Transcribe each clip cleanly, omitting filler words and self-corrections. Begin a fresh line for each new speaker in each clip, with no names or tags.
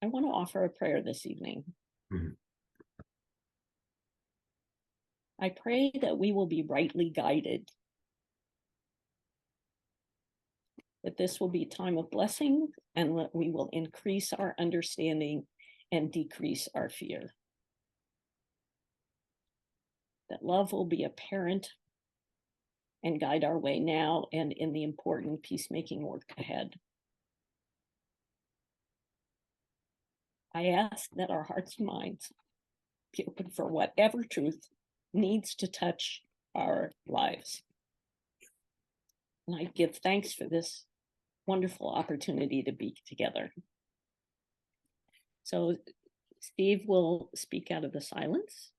I want to offer a prayer this evening.
Mhm.
I pray that we will be rightly guided, that this will be a time of blessing, and that we will increase our understanding and decrease our fear. That love will be apparent and guide our way now and in the important peacemaking work ahead. I ask that our hearts and minds be open for whatever truth needs to touch our lives. And I give thanks for this wonderful opportunity to be together. So Steve will speak out of the silence.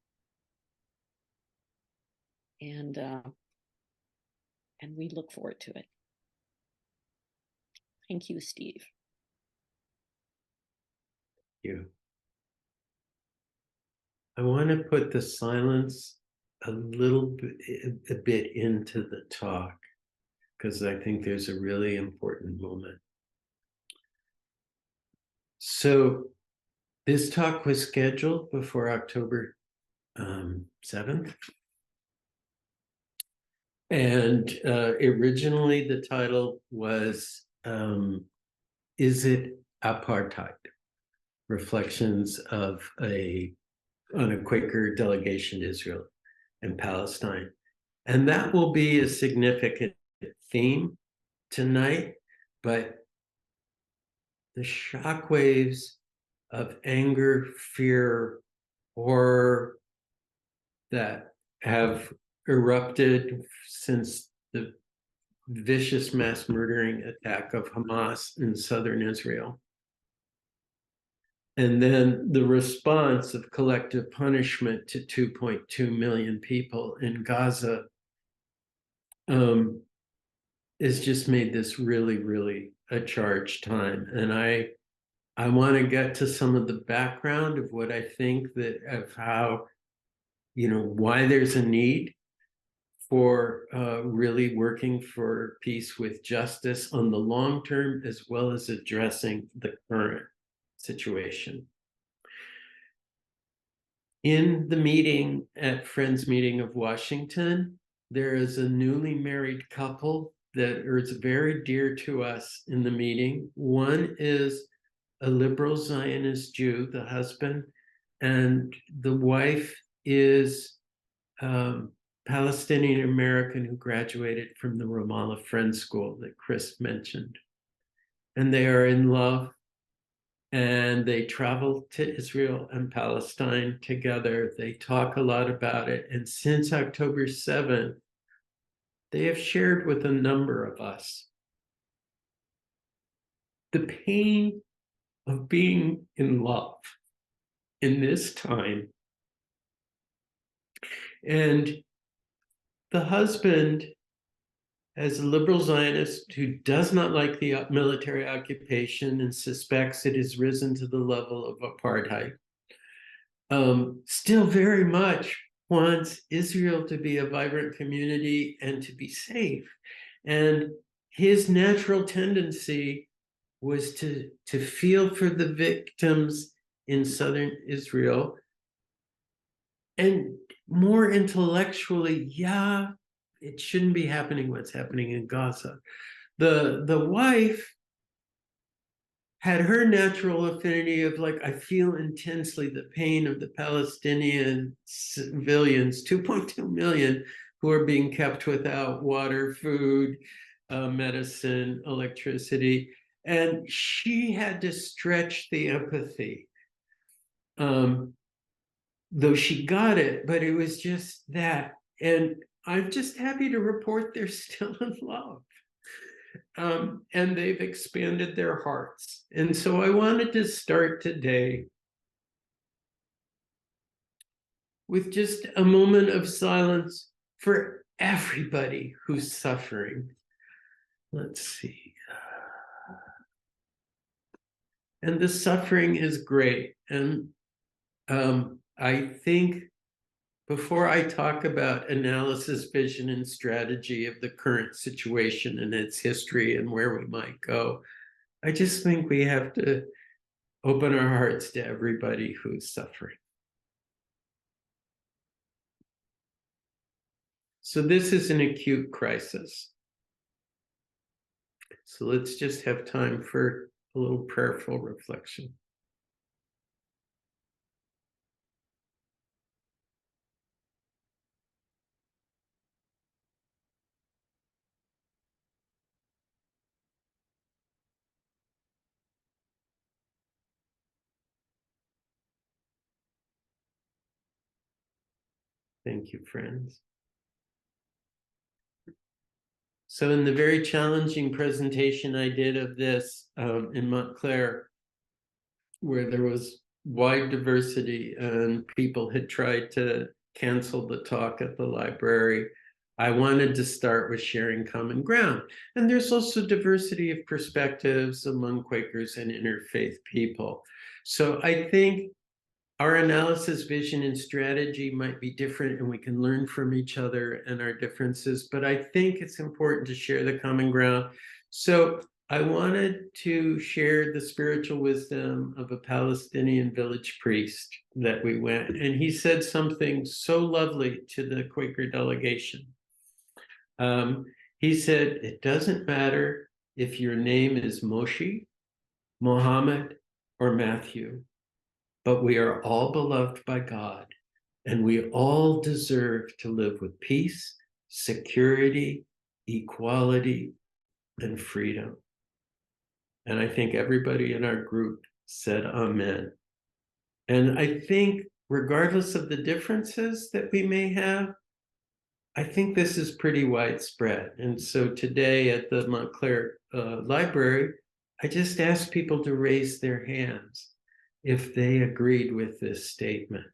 And we look forward to it. Thank you, Steve.
Thank you. I want to put the silence a bit into the talk, because I think there's a really important moment. So this talk was scheduled before October 7th. And originally the title was, Is It Apartheid? Reflections on a Quaker delegation to Israel and Palestine. And that will be a significant theme tonight, but the shockwaves of anger, fear, horror that have erupted since the vicious mass murdering attack of Hamas in southern Israel, and then the response of collective punishment to 2.2 million people in Gaza has just made this really, really a charged time. And I want to get to some of the background of what I think of how, why there's a need for really working for peace with justice on the long term, as well as addressing the current situation. In the meeting at Friends Meeting of Washington, there is a newly married couple that is very dear to us in the meeting. One is a liberal Zionist Jew, the husband, and the wife is Palestinian American who graduated from the Ramallah Friends School that Chris mentioned. And they are in love, and they travel to Israel and Palestine together. They talk a lot about it. And since October 7th, they have shared with a number of us the pain of being in love in this time. And the husband, as a liberal Zionist who does not like the military occupation and suspects it has risen to the level of apartheid, still very much wants Israel to be a vibrant community and to be safe. And his natural tendency was to feel for the victims in southern Israel, and more intellectually, it shouldn't be happening what's happening in Gaza. The wife had her natural affinity of I feel intensely the pain of the Palestinian civilians, 2.2 million, who are being kept without water, food, medicine, electricity. And she had to stretch the empathy. Though she got it, but it was just that. And I'm just happy to report they're still in love. And they've expanded their hearts. And so I wanted to start today with just a moment of silence for everybody who's suffering. Let's see. And the suffering is great. And I think before I talk about analysis, vision, and strategy of the current situation and its history and where we might go, I just think we have to open our hearts to everybody who's suffering. So this is an acute crisis. So let's just have time for a little prayerful reflection. Thank you, friends. So in the very challenging presentation I did of this in Montclair, where there was wide diversity and people had tried to cancel the talk at the library, I wanted to start with sharing common ground. And there's also diversity of perspectives among Quakers and interfaith people. So I think our analysis, vision, and strategy might be different, and we can learn from each other and our differences, but I think it's important to share the common ground. So I wanted to share the spiritual wisdom of a Palestinian village priest that we went, and he said something so lovely to the Quaker delegation. He said, it doesn't matter if your name is Moshe, Mohammed, or Matthew, but we are all beloved by God, and we all deserve to live with peace, security, equality, and freedom. And I think everybody in our group said amen. And I think regardless of the differences that we may have, I think this is pretty widespread. And so today at the Montclair Library, I just asked people to raise their hands if they agreed with this statement.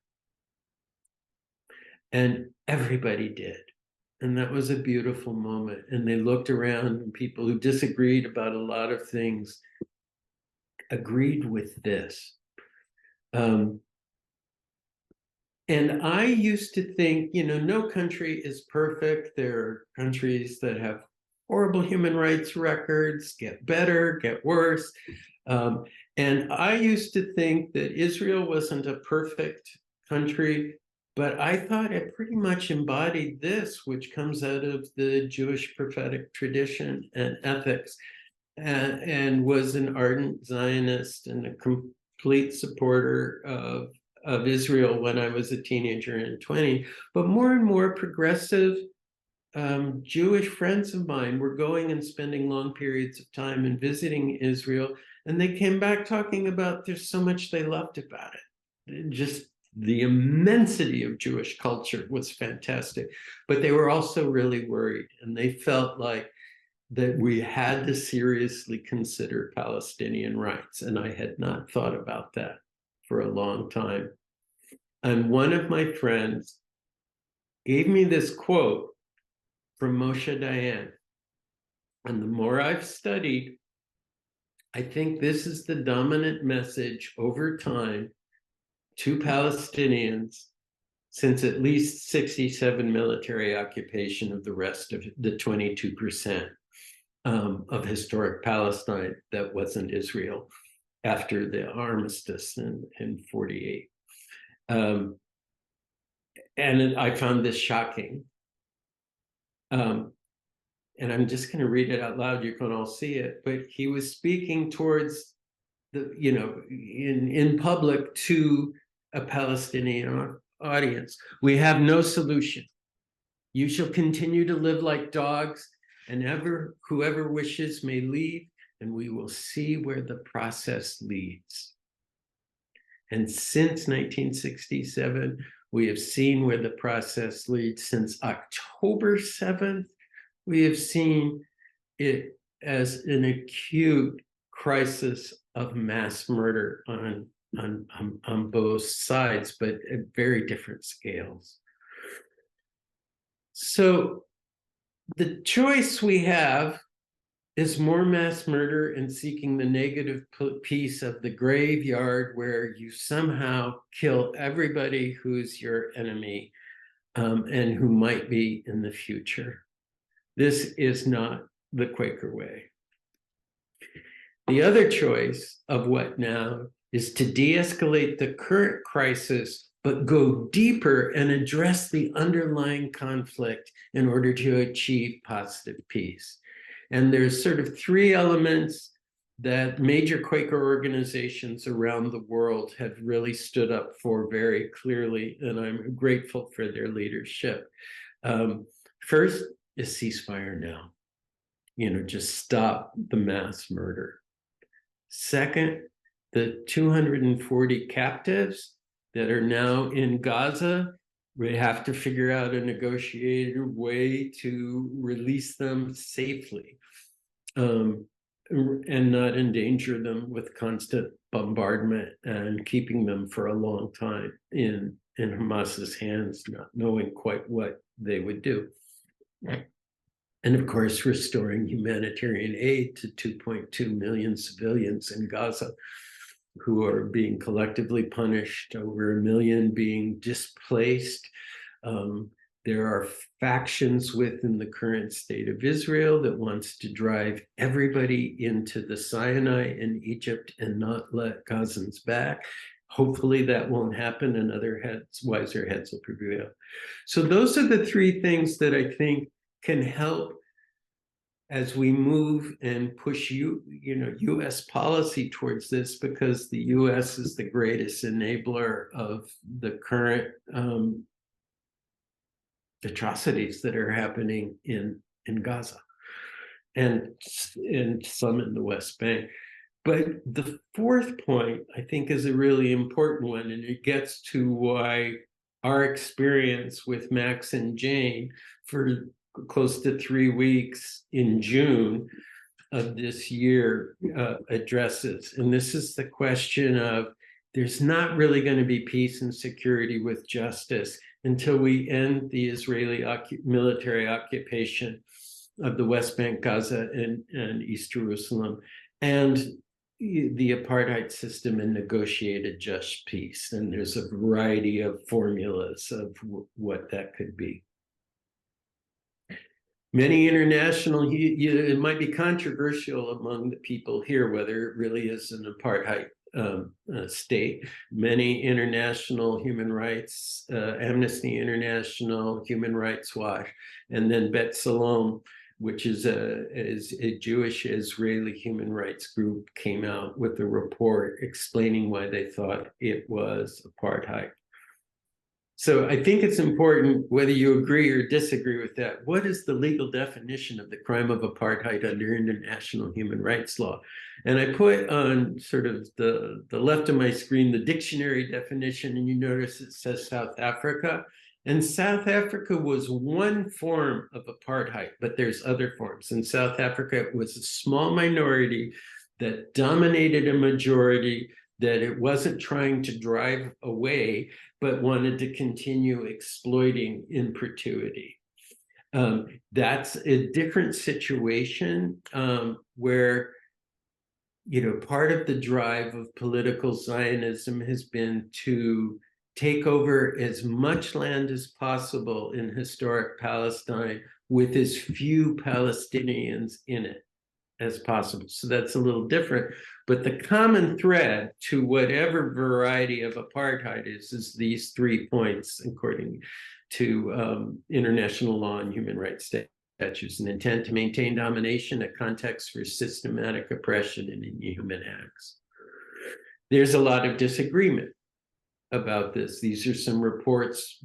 And everybody did. And that was a beautiful moment. And they looked around, and people who disagreed about a lot of things agreed with this. And I used to think, no country is perfect. There are countries that have horrible human rights records, get better, get worse. And I used to think that Israel wasn't a perfect country, but I thought it pretty much embodied this, which comes out of the Jewish prophetic tradition and ethics, and was an ardent Zionist and a complete supporter of Israel when I was a teenager and 20. But more and more progressive Jewish friends of mine were going and spending long periods of time and visiting Israel, and they came back talking about there's so much they loved about it. Just the immensity of Jewish culture was fantastic, but they were also really worried, and they felt like that we had to seriously consider Palestinian rights, and I had not thought about that for a long time. And one of my friends gave me this quote from Moshe Dayan. And the more I've studied, I think this is the dominant message over time to Palestinians since at least 67 military occupation of the rest of the 22% of historic Palestine that wasn't Israel after the armistice in 48. And I found this shocking. And I'm just going to read it out loud. You can all see it. But he was speaking towards in public to a Palestinian audience. We have no solution. You shall continue to live like dogs, and whoever wishes may leave, and we will see where the process leads. And since 1967, we have seen where the process leads. Since October 7th, we have seen it as an acute crisis of mass murder on both sides, but at very different scales. So the choice we have is more mass murder and seeking the negative piece of the graveyard where you somehow kill everybody who's your enemy and who might be in the future. This is not the Quaker way. The other choice of what now is to de-escalate the current crisis, but go deeper and address the underlying conflict in order to achieve positive peace. And there's sort of three elements that major Quaker organizations around the world have really stood up for very clearly, and I'm grateful for their leadership. First is ceasefire now. Just stop the mass murder. Second, the 240 captives that are now in Gaza, we have to figure out a negotiated way to release them safely, and not endanger them with constant bombardment and keeping them for a long time in Hamas's hands, not knowing quite what they would do. And of course, restoring humanitarian aid to 2.2 million civilians in Gaza who are being collectively punished, over 1 million being displaced. There are factions within the current state of Israel that wants to drive everybody into the Sinai in Egypt and not let Gazans back. Hopefully that won't happen, and other heads, wiser heads will prevail. So those are the three things that I think can help as we move and push U.S. policy towards this, because the U.S. is the greatest enabler of the current atrocities that are happening in Gaza and some in the West Bank. But the fourth point, I think, is a really important one, and it gets to why our experience with Max and Jane for close to 3 weeks in June of this year addresses. And this is the question of, there's not really going to be peace and security with justice until we end the Israeli military occupation of the West Bank, Gaza, and East Jerusalem, and the apartheid system, and negotiated just peace. And there's a variety of formulas of what that could be. Many international, it might be controversial among the people here whether it really is an apartheid state. Many international human rights, Amnesty International, Human Rights Watch, and then Bet Salom, which is a Jewish Israeli human rights group, came out with a report explaining why they thought it was apartheid. So I think it's important, whether you agree or disagree with that, what is the legal definition of the crime of apartheid under international human rights law? And I put on sort of the left of my screen the dictionary definition, and you notice it says South Africa. And South Africa was one form of apartheid, but there's other forms. In South Africa, it was a small minority that dominated a majority that it wasn't trying to drive away, but wanted to continue exploiting in perpetuity. That's a different situation where, part of the drive of political Zionism has been to take over as much land as possible in historic Palestine with as few Palestinians in it as possible. So that's a little different. But the common thread to whatever variety of apartheid is these 3 points, according to international law and human rights statutes: an intent to maintain domination, a context for systematic oppression and inhuman acts. There's a lot of disagreement about this. These are some reports,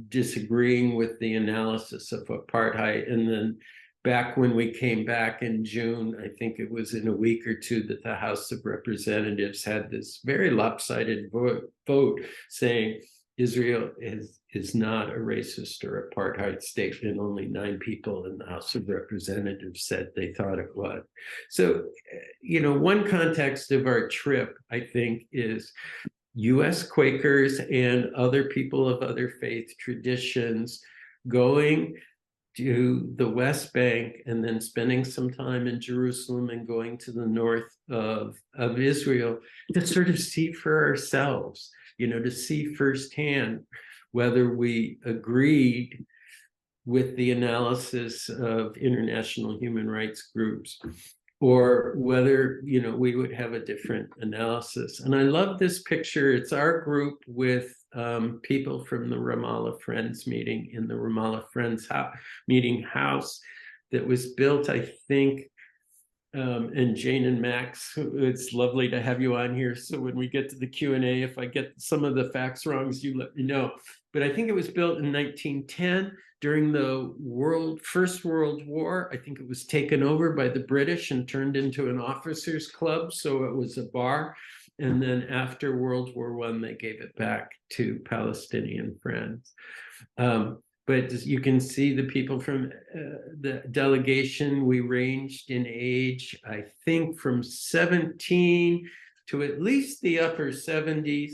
disagreeing with the analysis of apartheid. And then back when we came back in June, I think it was in a week or two, that the House of Representatives had this very lopsided vote saying Israel is not a racist or apartheid state, and only 9 people in the House of Representatives said they thought it was. So, one context of our trip, I think, is U.S. Quakers and other people of other faith traditions going to the West Bank and then spending some time in Jerusalem and going to the north of Israel to sort of see for ourselves, to see firsthand whether we agreed with the analysis of international human rights groups or whether, we would have a different analysis. And I love this picture. It's our group with people from the Ramallah Friends meeting in the Ramallah Friends meeting house that was built, I think, and Jane and Max, it's lovely to have you on here. So when we get to the Q&A, if I get some of the facts wrong, you let me know. But I think it was built in 1910 during the First World War. I think it was taken over by the British and turned into an officers' club. So it was a bar. And then after World War I, they gave it back to Palestinian friends. But you can see the people from the delegation. We ranged in age, I think, from 17 to at least the upper 70s.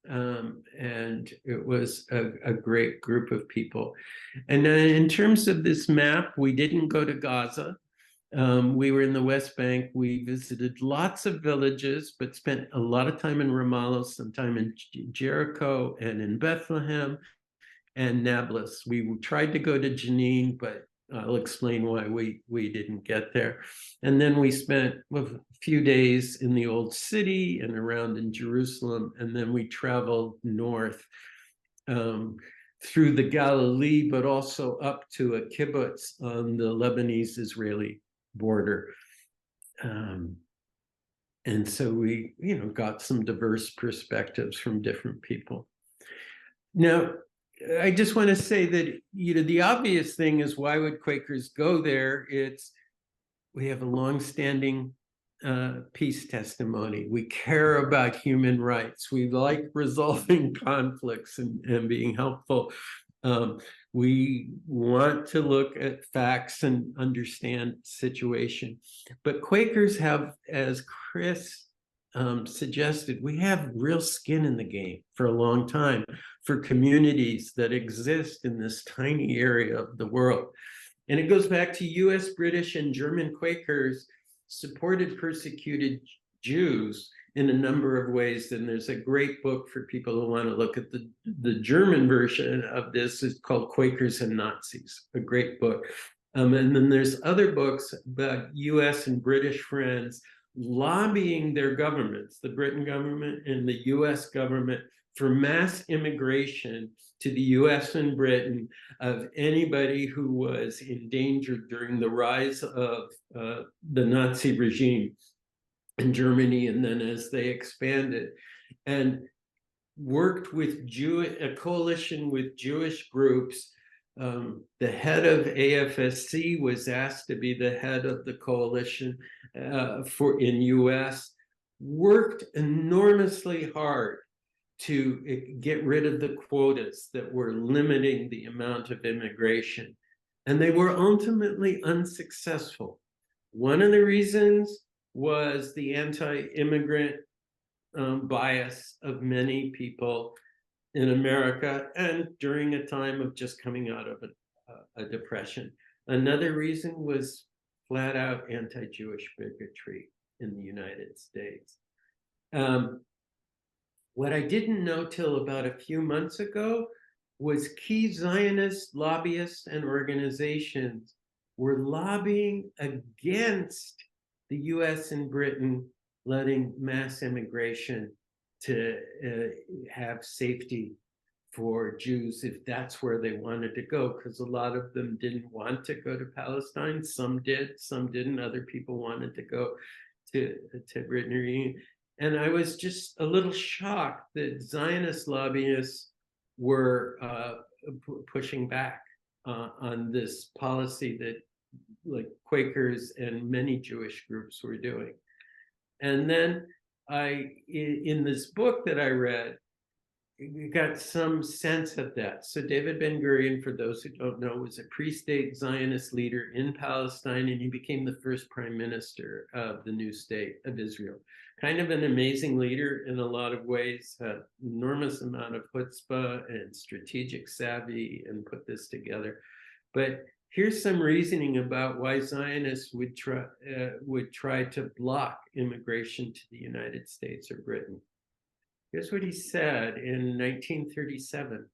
And it was a great group of people. And in terms of this map, we didn't go to Gaza. We were in the West Bank. We visited lots of villages, but spent a lot of time in Ramallah, some time in Jericho and in Bethlehem and Nablus. We tried to go to Jenin, but I'll explain why we didn't get there. And then we spent a few days in the Old City and around in Jerusalem, and then we traveled north through the Galilee, but also up to a kibbutz on the Lebanese-Israeli border. And so we, got some diverse perspectives from different people. Now, I just want to say that, the obvious thing is, why would Quakers go there? We have a longstanding peace testimony. We care about human rights. We like resolving conflicts and being helpful. We want to look at facts and understand situation. But Quakers have, as Chris suggested, we have real skin in the game for a long time for communities that exist in this tiny area of the world. And it goes back to US, British, and German Quakers supported persecuted Jews in a number of ways. And there's a great book for people who want to look at the German version of this. It's called Quakers and Nazis, a great book. And then there's other books about US and British friends lobbying their governments, the Britain government and the US government, for mass immigration to the US and Britain of anybody who was endangered during the rise of the Nazi regime in Germany, and then as they expanded, and worked with a coalition with Jewish groups. The head of AFSC was asked to be the head of the coalition in US, worked enormously hard to get rid of the quotas that were limiting the amount of immigration. And they were ultimately unsuccessful. One of the reasons was the anti-immigrant bias of many people in America, and during a time of just coming out of a depression. Another reason was flat out anti-Jewish bigotry in the United States. What I didn't know till about a few months ago was key Zionist lobbyists and organizations were lobbying against the US and Britain letting mass immigration to have safety for Jews if that's where they wanted to go, because a lot of them didn't want to go to Palestine. Some did, some didn't. Other people wanted to go to Britain. And I was just a little shocked that Zionist lobbyists were pushing back on this policy that like Quakers and many Jewish groups were doing. And then in this book that I read, got some sense of that. So David Ben-Gurion, for those who don't know, was a pre-state Zionist leader in Palestine, and he became the first prime minister of the new state of Israel. Kind of an amazing leader in a lot of ways, had enormous amount of chutzpah and strategic savvy and put this together. But here's some reasoning about why Zionists would try to block immigration to the United States or Britain. Here's what he said in 1937.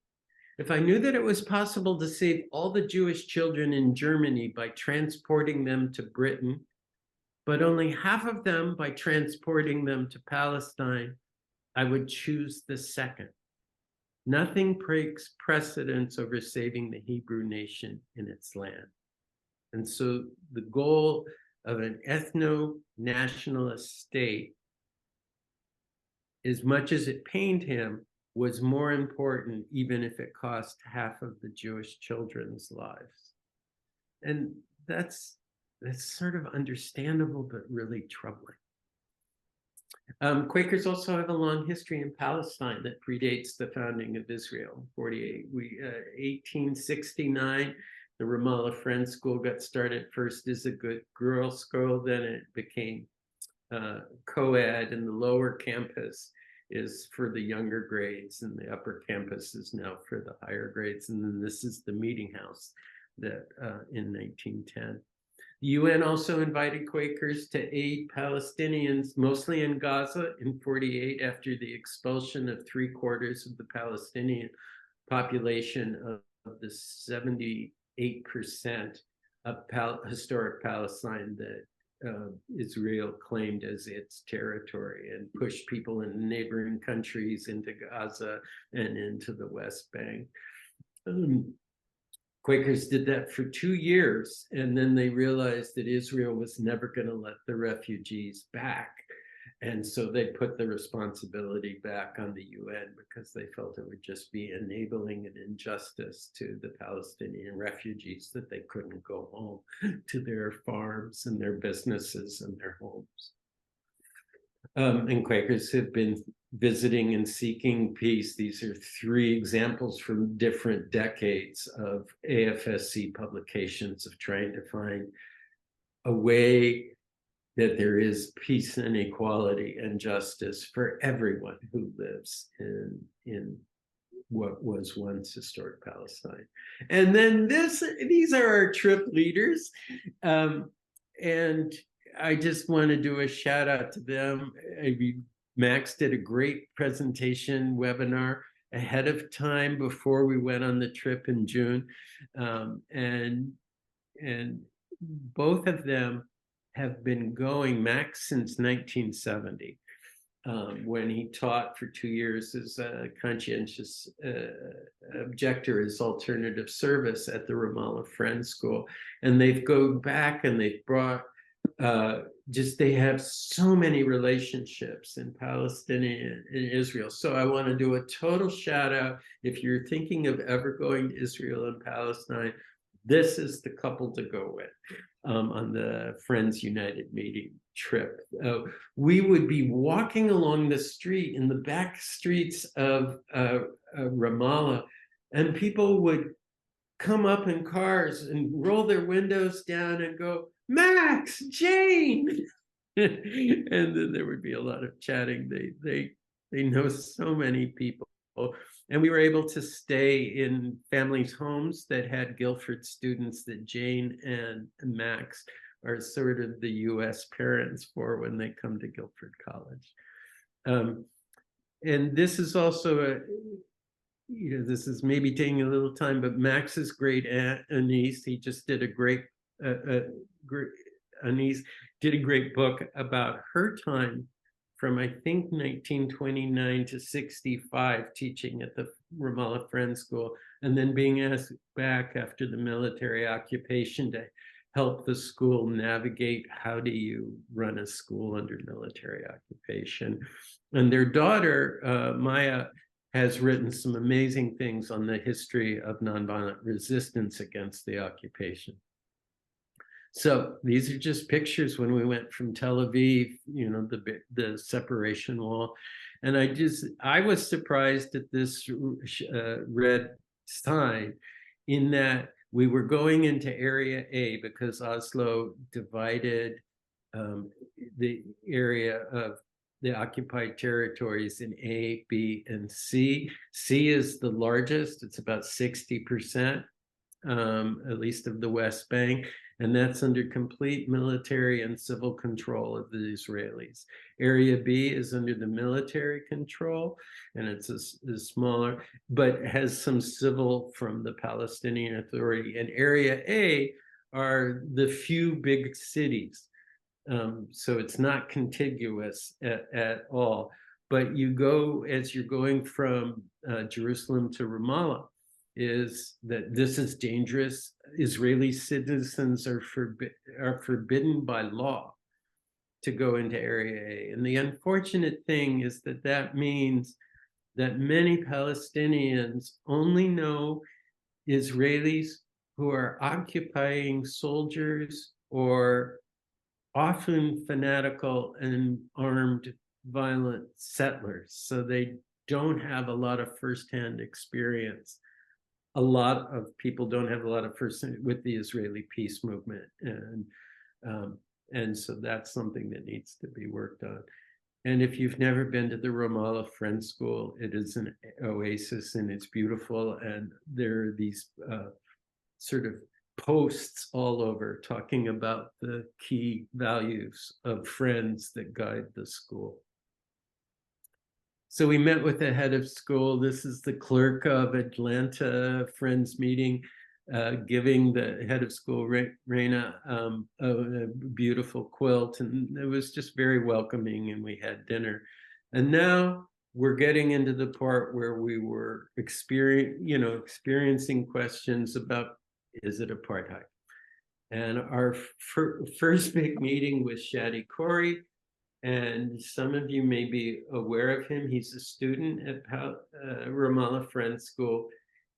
If I knew that it was possible to save all the Jewish children in Germany by transporting them to Britain, but only half of them by transporting them to Palestine, I would choose the second. Nothing breaks precedence over saving the Hebrew nation in its land. And so the goal of an ethno-nationalist state, as much as it pained him, was more important, even if it cost half of the Jewish children's lives. And that's sort of understandable, but really troubling. Quakers also have a long history in Palestine that predates the founding of Israel in 48. 1869, the Ramallah Friends School got started first as a good girls' school, then it became co-ed, and the lower campus is for the younger grades, and the upper campus is now for the higher grades. And then this is the meeting house that in 1910. The UN also invited Quakers to aid Palestinians, mostly in Gaza, in 48, after the expulsion of 3/4 of the Palestinian population of the 78% of historic Palestine that Israel claimed as its territory, and pushed people in neighboring countries into Gaza and into the West Bank. Quakers did that for 2 years, and then they realized that Israel was never going to let the refugees back. And so they put the responsibility back on the UN, because they felt it would just be enabling an injustice to the Palestinian refugees that they couldn't go home to their farms and their businesses and their homes. And Quakers have been visiting and seeking peace. These are 3 examples from different decades of AFSC publications of trying to find a way that there is peace and equality and justice for everyone who lives in what was once historic Palestine. And then these are our trip leaders. And I just want to do a shout out to them. Max did a great presentation webinar ahead of time before we went on the trip in June. And both of them have been going, Max, since 1970, when he taught for 2 years as a conscientious objector as alternative service at the Ramallah Friends School. And they've gone back and they've brought they have so many relationships in Palestine and Israel. So I want to do a total shout out. If you're thinking of ever going to Israel and Palestine, this is the couple to go with on the Friends United meeting trip. We would be walking along the street in the back streets of Ramallah, and people would come up in cars and roll their windows down and go, "Max, Jane," and then there would be a lot of chatting. They know so many people, and we were able to stay in families' homes that had Guilford students that Jane and Max are sort of the U.S. parents for when they come to Guilford College. And this is also this is maybe taking a little time, but Max's great aunt Anise, he just did a great Anise did a great book about her time from, I think, 1929 to 65, teaching at the Ramallah Friends School, and then being asked back after the military occupation to help the school navigate how do you run a school under military occupation. And their daughter, Maya, has written some amazing things on the history of nonviolent resistance against the occupation. So these are just pictures when we went from Tel Aviv, the separation wall. And I was surprised at this red sign, in that we were going into Area A because Oslo divided the area of the occupied territories in A, B, and C. C is the largest. It's about 60%, at least of the West Bank. And that's under complete military and civil control of the Israelis. Area B is under the military control, and it's a smaller, but has some civil from the Palestinian Authority. And Area A are the few big cities So it's not contiguous at all. But you go, as you're going from Jerusalem to Ramallah, is that this is dangerous. Israeli citizens are forbidden by law to go into Area A. And the unfortunate thing is that that means that many Palestinians only know Israelis who are occupying soldiers or often fanatical and armed violent settlers. So they don't have a lot of firsthand experience. A lot of people don't have a lot of firsthand with the Israeli peace movement. And so that's something that needs to be worked on. And if you've never been to the Ramallah Friends School, it is an oasis and it's beautiful. And there are these sort of posts all over talking about the key values of Friends that guide the school. So we met with the head of school. This is the clerk of Atlanta Friends meeting, giving the head of school, Raina, a beautiful quilt. And it was just very welcoming, and we had dinner. And now we're getting into the part where we were experiencing questions about, is it apartheid? And our first big meeting was Shadi Khoury, and some of you may be aware of him. He's a student at Ramallah Friends School.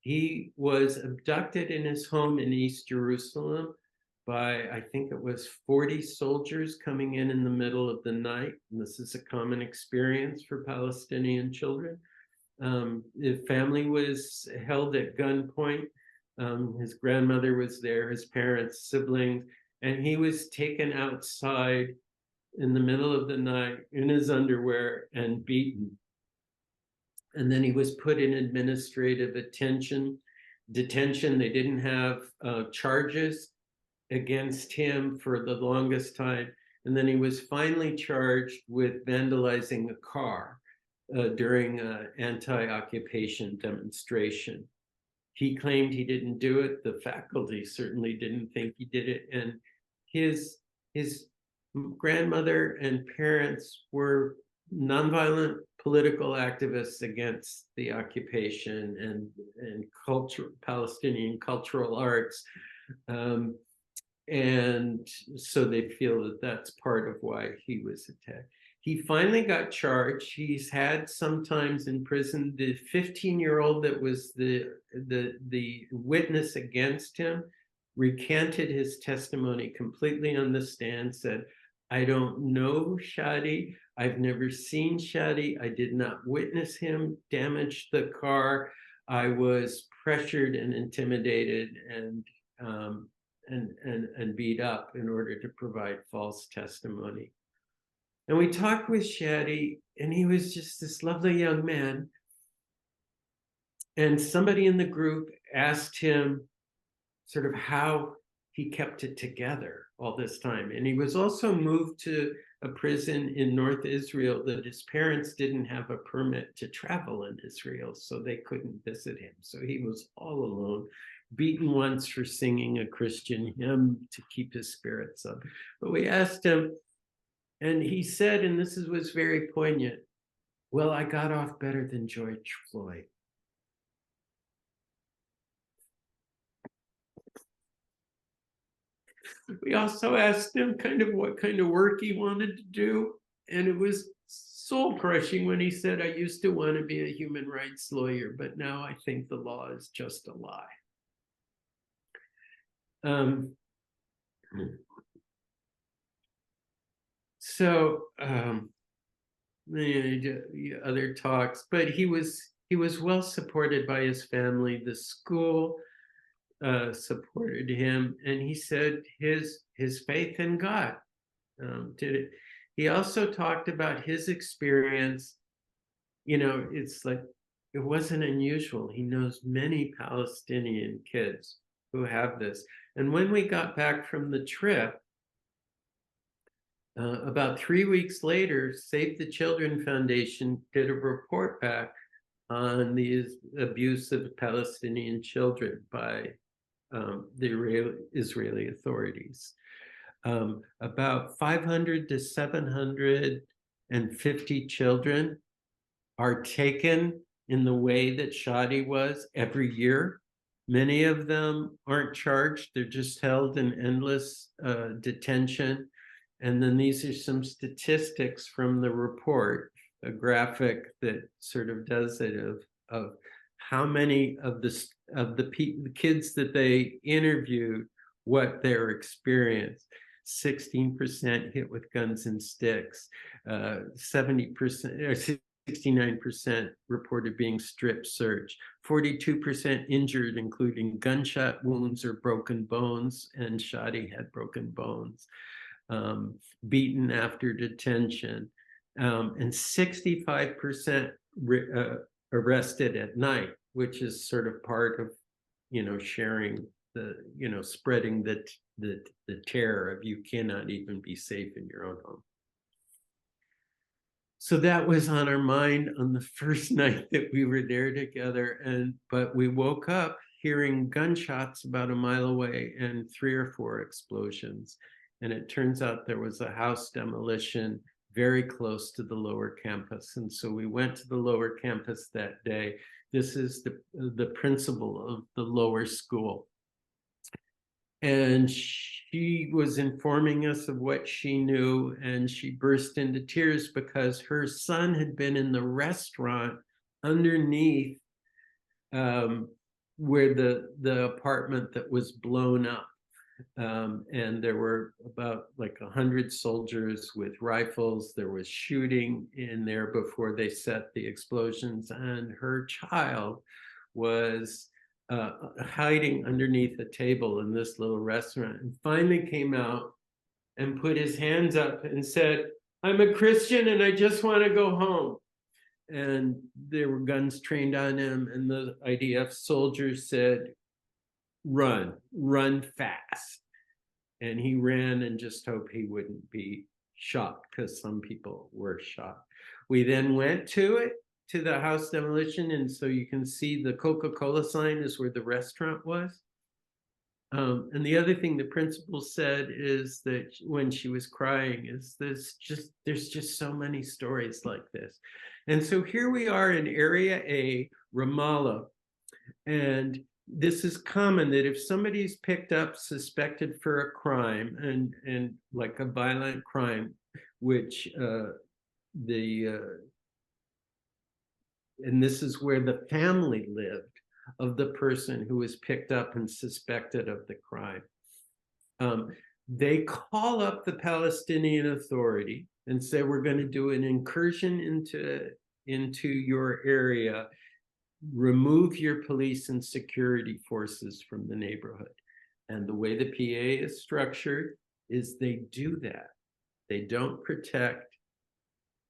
He was abducted in his home in East Jerusalem by, I think it was 40 soldiers coming in the middle of the night. And this is a common experience for Palestinian children. The family was held at gunpoint. His grandmother was there, his parents, siblings, and he was taken outside in the middle of the night in his underwear and beaten. And then he was put in administrative detention. They didn't have charges against him for the longest time. And then he was finally charged with vandalizing a car during an anti-occupation demonstration. He claimed he didn't do it. The faculty certainly didn't think he did it. And his grandmother and parents were nonviolent political activists against the occupation and culture, Palestinian cultural arts. And so they feel that that's part of why he was attacked. He finally got charged. He's had sometimes in prison. The 15-year-old that was the witness against him recanted his testimony completely on the stand, said, I don't know Shadi. I've never seen Shadi. I did not witness him damage the car. I was pressured and intimidated and beat up in order to provide false testimony. And we talked with Shadi, and he was just this lovely young man. And somebody in the group asked him sort of how he kept it together all this time. And he was also moved to a prison in North Israel that his parents didn't have a permit to travel in Israel, so they couldn't visit him. So he was all alone, beaten once for singing a Christian hymn to keep his spirits up. But we asked him, and he said, and this was very poignant, well, I got off better than George Floyd. We also asked him kind of what kind of work he wanted to do. And it was soul crushing when he said, I used to want to be a human rights lawyer, but now I think the law is just a lie. The other talks, but he was well supported by his family. The school supported him, and he said his faith in God did it. He also talked about his experience. It's like it wasn't unusual. He knows many Palestinian kids who have this. And when we got back from the trip, about 3 weeks later, Save the Children Foundation did a report back on the abuse of Palestinian children by the Israeli authorities. About 500 to 750 children are taken in the way that Shadi was every year. Many of them aren't charged. They're just held in endless detention. And then these are some statistics from the report, a graphic that sort of does it of how many of the kids that they interviewed, what their experience. 16% hit with guns and sticks, 70% or 69% reported being strip searched, 42% injured, including gunshot wounds or broken bones, and Shadi had broken bones, beaten after detention, and 65% arrested at night, which is sort of part of, sharing the, spreading the terror of you cannot even be safe in your own home. So that was on our mind on the first night that we were there together. But we woke up hearing gunshots about a mile away and 3 or 4 explosions. And it turns out there was a house demolition very close to the lower campus. And so we went to the lower campus that day. This is the principal of the lower school. And she was informing us of what she knew, and she burst into tears because her son had been in the restaurant underneath where the apartment that was blown up. And there were about like 100 soldiers with rifles. There was shooting in there before they set the explosions, and her child was hiding underneath a table in this little restaurant, and finally came out and put his hands up and said, "I'm a Christian and I just want to go home." And there were guns trained on him, and the IDF soldiers said, run fast. And he ran and just hoped he wouldn't be shot, because some people were shot. We then went to the house demolition, and so you can see the Coca-Cola sign is where the restaurant was. And the other thing the principal said is that when she was crying is there's just so many stories like this. And so here we are in Area A, Ramallah, and this is common that if somebody's picked up suspected for a crime and like a violent crime, which and this is where the family lived of the person who was picked up and suspected of the crime. They call up the Palestinian Authority and say, we're going to do an incursion into your area, remove your police and security forces from the neighborhood. And the way the PA is structured is they do that. They don't protect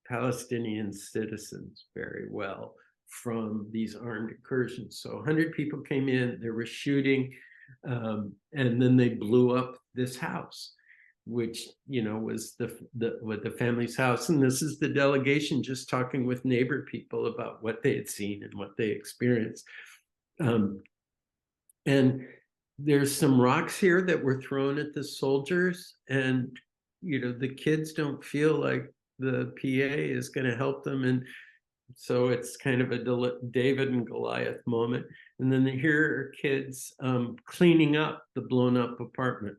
Palestinian citizens very well from these armed incursions. So 100 people came in, there was shooting, and then they blew up this house, which was the family's house. And this is the delegation just talking with neighbor people about what they had seen and what they experienced. And there's some rocks here that were thrown at the soldiers, and the kids don't feel like the PA is going to help them, and so it's kind of a David and Goliath moment. And then here are kids cleaning up the blown up apartment.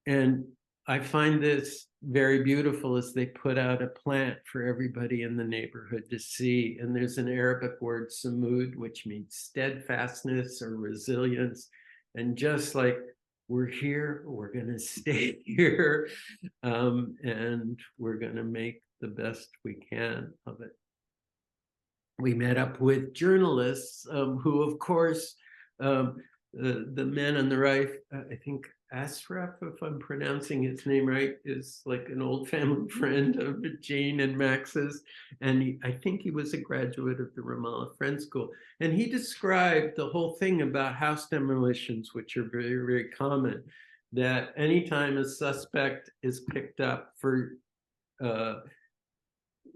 And I find this very beautiful as they put out a plant for everybody in the neighborhood to see. And there's an Arabic word, samud, which means steadfastness or resilience. And just like we're here, we're going to stay here, and we're going to make the best we can of it. We met up with journalists who, of course, the man on the right, I think Ashraf, if I'm pronouncing his name right, is like an old family friend of Jane and Max's. And I think he was a graduate of the Ramallah Friends School. And he described the whole thing about house demolitions, which are very, very common, that anytime a suspect is picked up for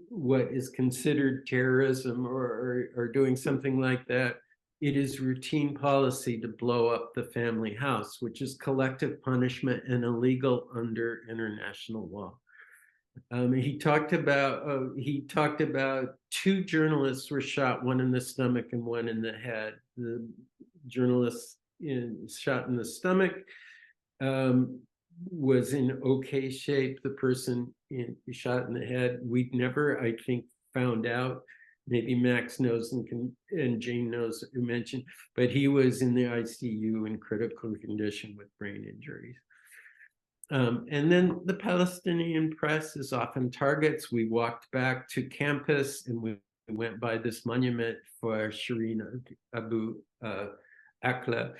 what is considered terrorism or doing something like that, it is routine policy to blow up the family house, which is collective punishment and illegal under international law. He talked about two journalists were shot, one in the stomach and one in the head. The journalist shot in the stomach was in okay shape. The person shot in the head, we'd never, I think, found out. Maybe Max knows and Jane knows, who mentioned, but he was in the ICU in critical condition with brain injuries. And then the Palestinian press is often targets. We walked back to campus and we went by this monument for Shireen Abu Akleh,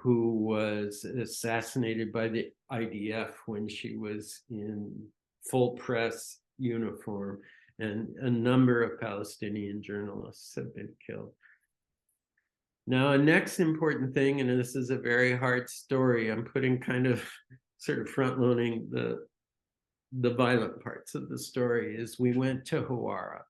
who was assassinated by the IDF when she was in full press uniform, and a number of Palestinian journalists have been killed. Now, a next important thing, and this is a very hard story, I'm putting kind of sort of front-loading the violent parts of the story, is we went to Hawara.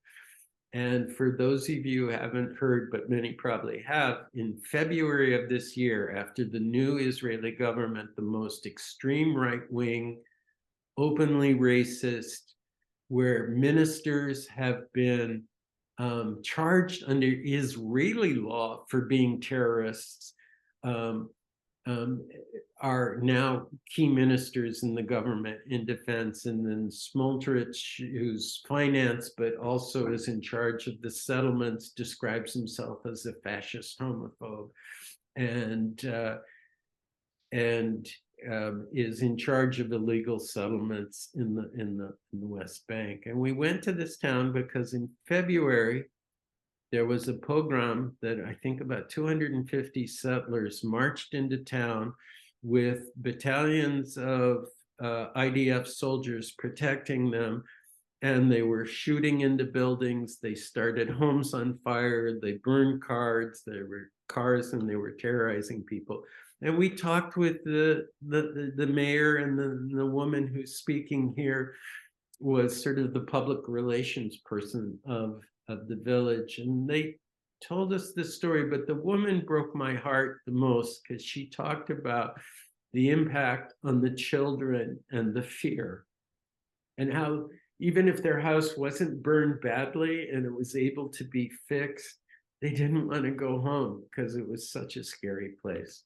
And for those of you who haven't heard, but many probably have, in February of this year, after the new Israeli government, the most extreme right-wing, openly racist, where ministers have been charged under Israeli law for being terrorists, are now key ministers in the government in defense. And then Smotrich, who's finance, but also is in charge of the settlements, describes himself as a fascist homophobe, and is in charge of illegal settlements in the West Bank. And we went to this town because in February, there was a pogrom that I think about 250 settlers marched into town with battalions of IDF soldiers protecting them, and they were shooting into buildings. They started homes on fire. They burned cars. There were cars, and they were terrorizing people. And we talked with the mayor, and the woman who's speaking here was sort of the public relations person of the village. And they told us this story, but the woman broke my heart the most because she talked about the impact on the children and the fear, and how even if their house wasn't burned badly and it was able to be fixed, they didn't want to go home because it was such a scary place.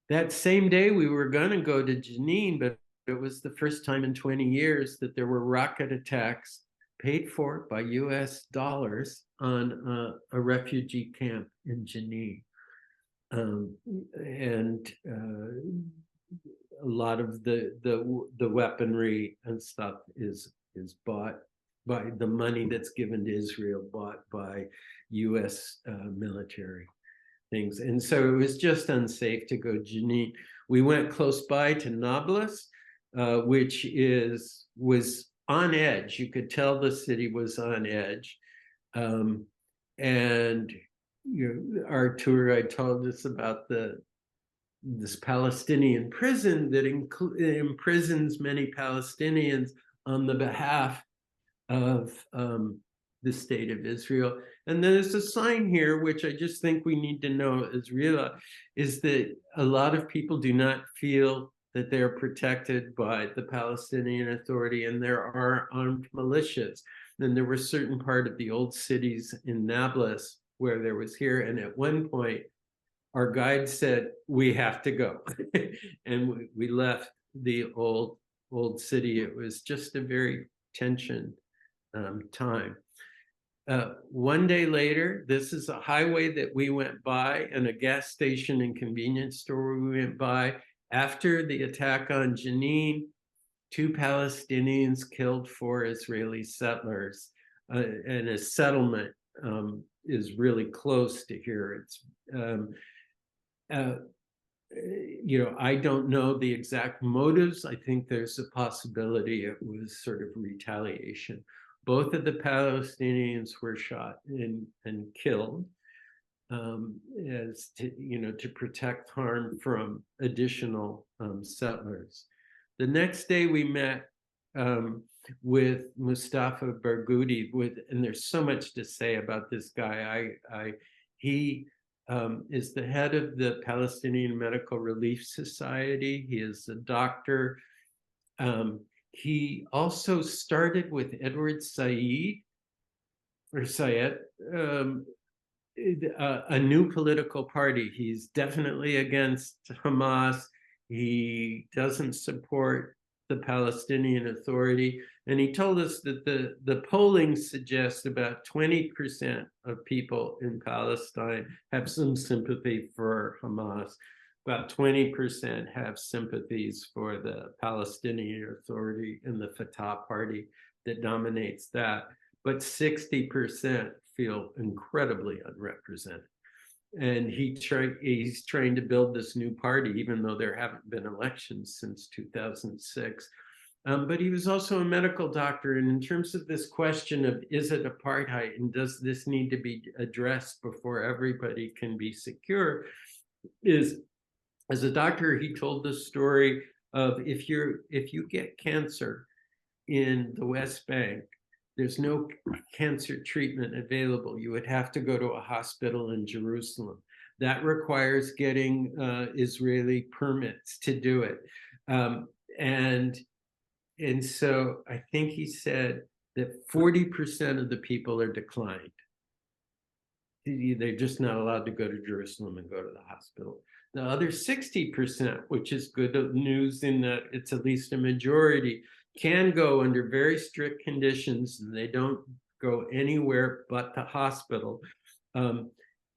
That same day we were going to go to Jenin, but it was the first time in 20 years that there were rocket attacks paid for by US dollars on a refugee camp in Jenin. And a lot of the weaponry and stuff is bought by the money that's given to Israel, bought by US military things. And so it was just unsafe to go to Jenin. We went close by to Nablus, which was on edge. You could tell the city was on edge. And our tour guide told us about this Palestinian prison that imprisons many Palestinians on the behalf of the state of Israel. And there's a sign here, which I just think we need to know as real, is that a lot of people do not feel that they're protected by the Palestinian Authority, and there are armed militias. Then there were certain part of the old cities in Nablus where there was here, and at one point, our guide said, we have to go. And we left the old city. It was just a very tensioned time. One day later, this is a highway that we went by, and a gas station and convenience store we went by. After the attack on Jenin, 2 Palestinians killed 4 Israeli settlers, and a settlement is really close to here. It's I don't know the exact motives. I think there's a possibility it was sort of retaliation. Both of the Palestinians were shot and killed as to protect harm from additional settlers. The next day we met with Mustafa Barghouti, and there's so much to say about this guy. He is the head of the Palestinian Medical Relief Society. He is a doctor. He also started with Edward Said, a new political party. He's definitely against Hamas. He doesn't support the Palestinian Authority. And he told us that the polling suggests about 20% of people in Palestine have some sympathy for Hamas. About 20% have sympathies for the Palestinian Authority and the Fatah party that dominates that. But 60% feel incredibly unrepresented. And he's trying to build this new party, even though there haven't been elections since 2006. But he was also a medical doctor. And in terms of this question of, is it apartheid and does this need to be addressed before everybody can be secure, as a doctor, he told the story of if you get cancer in the West Bank, there's no cancer treatment available. You would have to go to a hospital in Jerusalem. That requires getting Israeli permits to do it. And so I think he said that 40% of the people are declined. They're just not allowed to go to Jerusalem and go to the hospital. The other 60%, which is good news in that it's at least a majority, can go under very strict conditions, and they don't go anywhere but the hospital.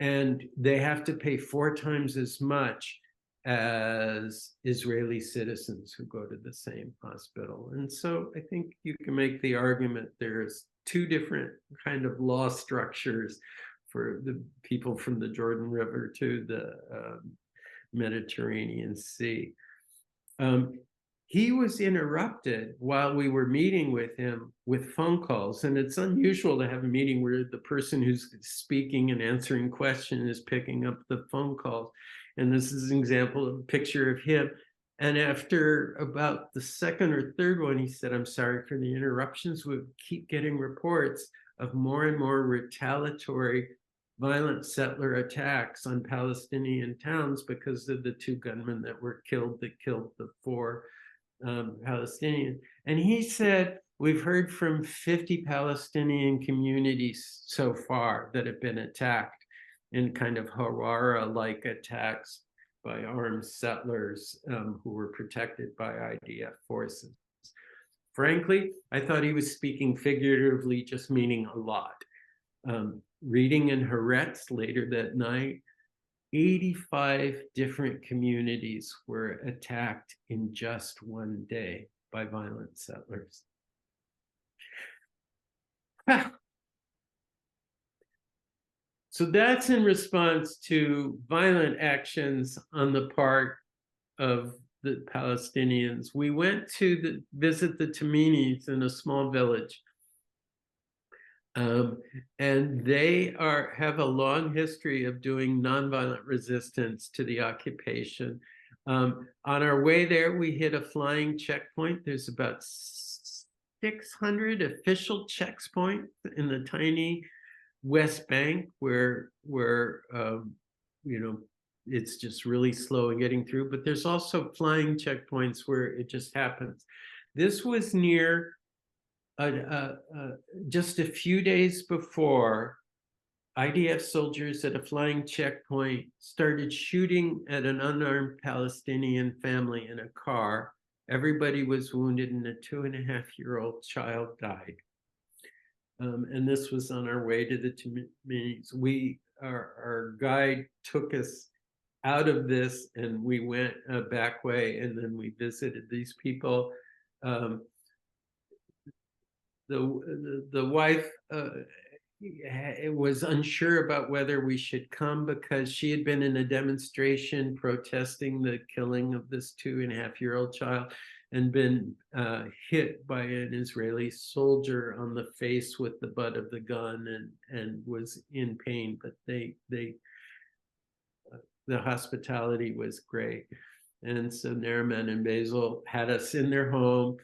And they have to pay 4 times as much as Israeli citizens who go to the same hospital. And so I think you can make the argument there's 2 different kind of law structures for the people from the Jordan River to the Mediterranean Sea. He was interrupted while we were meeting with him with phone calls. And it's unusual to have a meeting where the person who's speaking and answering questions is picking up the phone calls. And this is an example of a picture of him. And after about the second or third one, he said, "I'm sorry for the interruptions. We keep getting reports of more and more retaliatory violent settler attacks on Palestinian towns because of the 2 gunmen that were killed that killed the 4 Palestinians." And he said, "We've heard from 50 Palestinian communities so far that have been attacked in kind of Hawara-like attacks by armed settlers who were protected by IDF forces." Frankly, I thought he was speaking figuratively, just meaning a lot. Reading in Haaretz later that night, 85 different communities were attacked in just one day by violent settlers. So that's in response to violent actions on the part of the Palestinians. We went to visit the Tamimis in a small village. And they have a long history of doing nonviolent resistance to the occupation. On our way there, we hit a flying checkpoint. There's about 600 official checkpoints in the tiny West Bank where it's just really slow in getting through. But there's also flying checkpoints where it just happens. This was near just a few days before, IDF soldiers at a flying checkpoint started shooting at an unarmed Palestinian family in a car. Everybody was wounded and a 2.5-year-old child died. And this was on our way to the Tamimis. Our guide took us out of this and we went a back way, and then we visited these people. The wife was unsure about whether we should come because she had been in a demonstration protesting the killing of this 2.5-year-old child and been hit by an Israeli soldier on the face with the butt of the gun and was in pain. But the hospitality was great. And so Neriman and Basil had us in their home.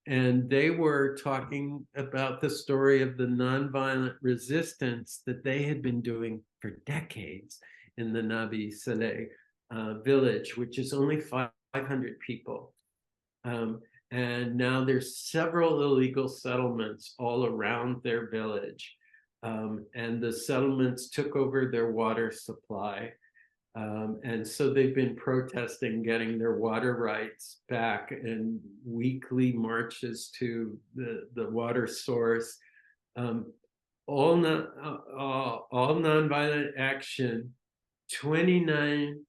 and they were talking about the story of the nonviolent resistance that they had been doing for decades in the Nabi Saleh village, which is only 500 people. And now there's several illegal settlements all around their village. And the settlements took over their water supply. And so they've been protesting getting their water rights back, and weekly marches to the water source. All nonviolent action. 29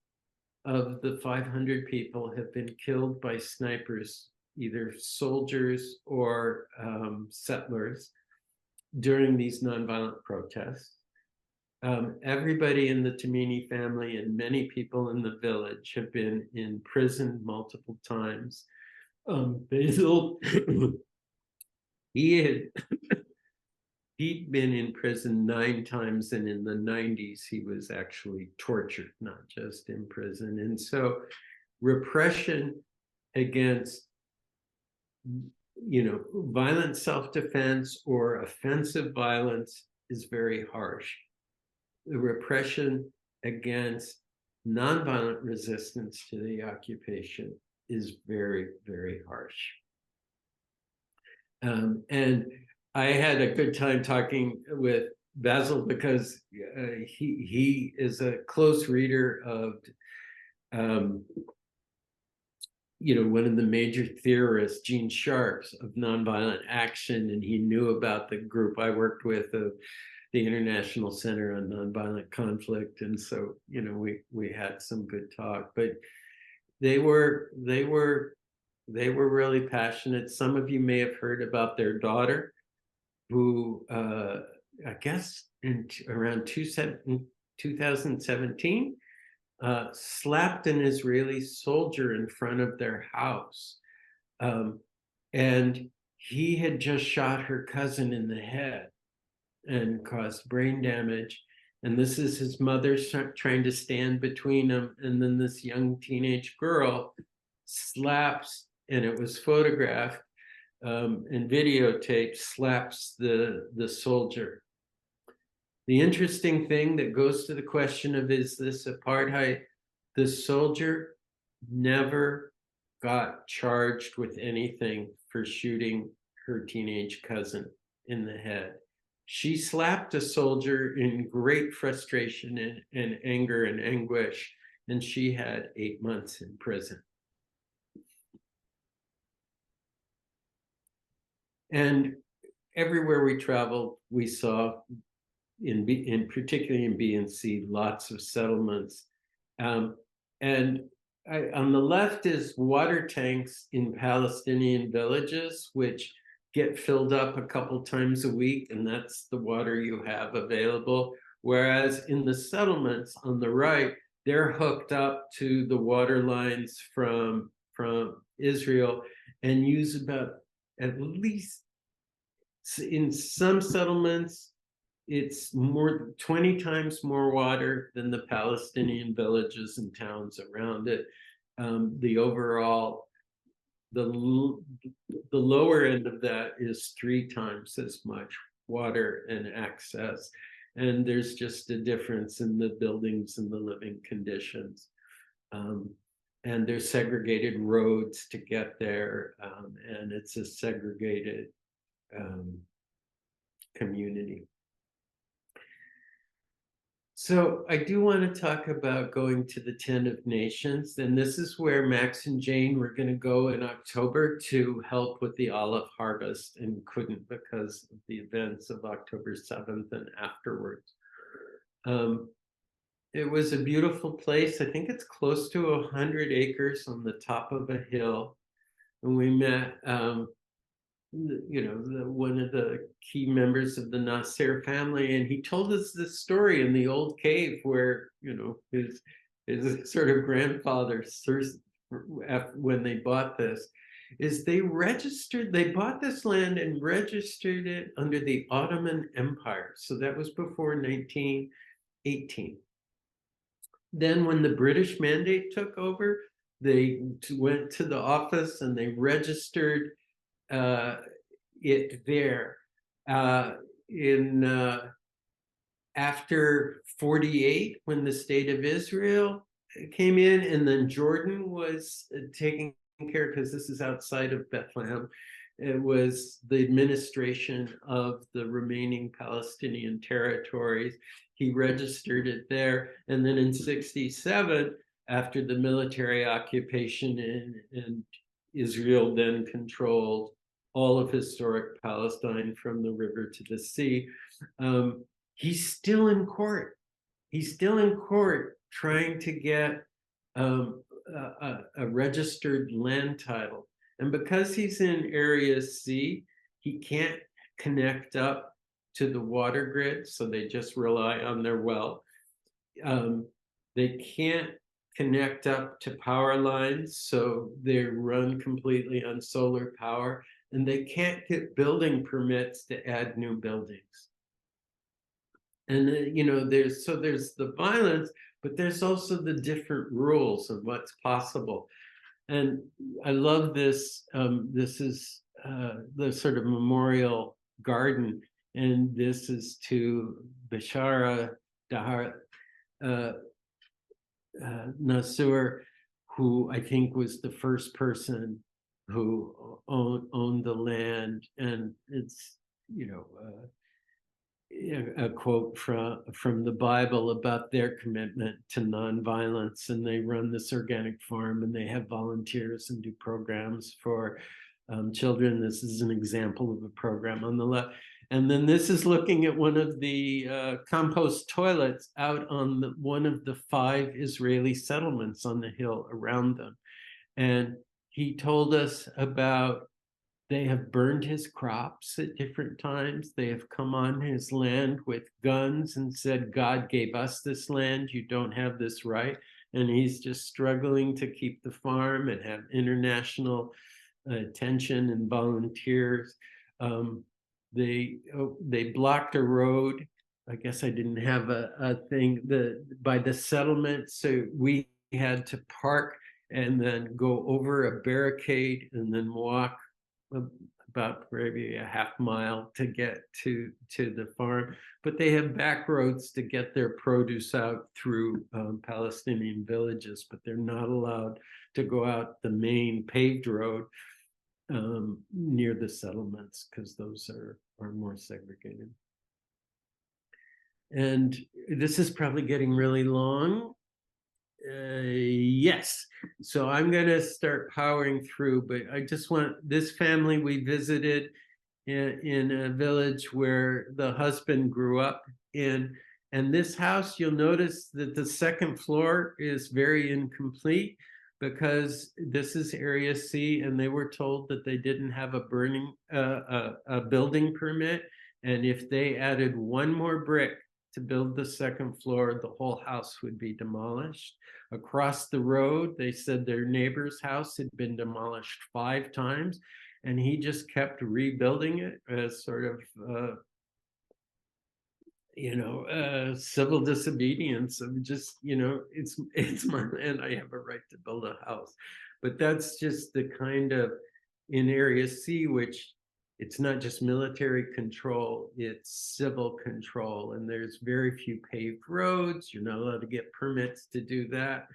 of the 500 people have been killed by snipers, either soldiers or settlers, during these nonviolent protests. Everybody in the Tamimi family and many people in the village have been in prison multiple times. Basil, he'd been in prison 9 times, and in the 90s he was actually tortured, not just in prison. And so repression against, violent self-defense or offensive violence is very harsh. The repression against nonviolent resistance to the occupation is very, very harsh. And I had a good time talking with Basil because he is a close reader of, one of the major theorists, Gene Sharp's, of nonviolent action, and he knew about the group I worked with of the International Center on Nonviolent Conflict, and so we had some good talk. But they were really passionate. Some of you may have heard about their daughter, who I guess in around 2017 slapped an Israeli soldier in front of their house, and he had just shot her cousin in the head and caused brain damage. And this is his mother trying to stand between them. And then this young teenage girl slaps, and it was photographed and videotaped, slaps the soldier. The interesting thing that goes to the question of, is this apartheid? The soldier never got charged with anything for shooting her teenage cousin in the head. She slapped a soldier in great frustration and anger and anguish, and she had 8 months in prison. And everywhere we traveled, we saw, particularly in B and C, lots of settlements. And on the left is water tanks in Palestinian villages, which get filled up a couple times a week, and that's the water you have available. Whereas in the settlements on the right, they're hooked up to the water lines from Israel and use about, at least in some settlements, it's 20 times more water than the Palestinian villages and towns around it. The overall, the lower end of that is 3 times as much water and access. And there's just a difference in the buildings and the living conditions. And there's segregated roads to get there, and it's a segregated community. So I do want to talk about going to the Tent of Nations, and this is where Max and Jane were going to go in October to help with the olive harvest, and couldn't because of the events of October 7th and afterwards. It was a beautiful place. I think it's close to 100 acres on the top of a hill, and we met one of the key members of the Nasser family, and he told us this story in the old cave where his sort of grandfather, when they bought this, is they bought this land and registered it under the Ottoman Empire. So that was before 1918. Then when the British Mandate took over, they went to the office and they registered it there. In after 48, when the state of Israel came in, and then Jordan was taking care, because this is outside of Bethlehem. It was the administration of the remaining Palestinian territories. He registered it there. And then in 67, after the military occupation, and Israel then controlled all of historic Palestine from the river to the sea, he's still in court. He's still in court trying to get a registered land title. And because he's in Area C, he can't connect up to the water grid, so they just rely on their well. They can't connect up to power lines, so they run completely on solar power, and they can't get building permits to add new buildings. And there's the violence, but there's also the different rules of what's possible. And I love this. This is the sort of memorial garden, and this is to Bashara Dahar Nasur, who I think was the first person who owned the land. And it's a quote from the Bible about their commitment to nonviolence, and they run this organic farm, and they have volunteers and do programs for children. This is an example of a program on the left. And then this is looking at one of the compost toilets out on one of the 5 Israeli settlements on the hill around them. And he told us about, they have burned his crops at different times. They have come on his land with guns and said, God gave us this land, you don't have this right. And he's just struggling to keep the farm and have international attention and volunteers. They blocked a road. I guess I didn't have a thing by the settlement, so we had to park and then go over a barricade and then walk about maybe a half mile to get to the farm. But they have back roads to get their produce out through Palestinian villages, but they're not allowed to go out the main paved road near the settlements, because those are more segregated. And this is probably getting really long. Yes, so I'm going to start powering through, but I just want, this family we visited in a village where the husband grew up in, and this house, you'll notice that the second floor is very incomplete, because this is Area C, and they were told that they didn't have a building permit, and if they added one more brick to build the second floor, the whole house would be demolished. Across the road, they said their neighbor's house had been demolished 5 times, and he just kept rebuilding it as sort of civil disobedience of just, it's my land, I have a right to build a house. But that's just the kind of, in Area C, which it's not just military control, it's civil control, and there's very few paved roads. You're not allowed to get permits to do that.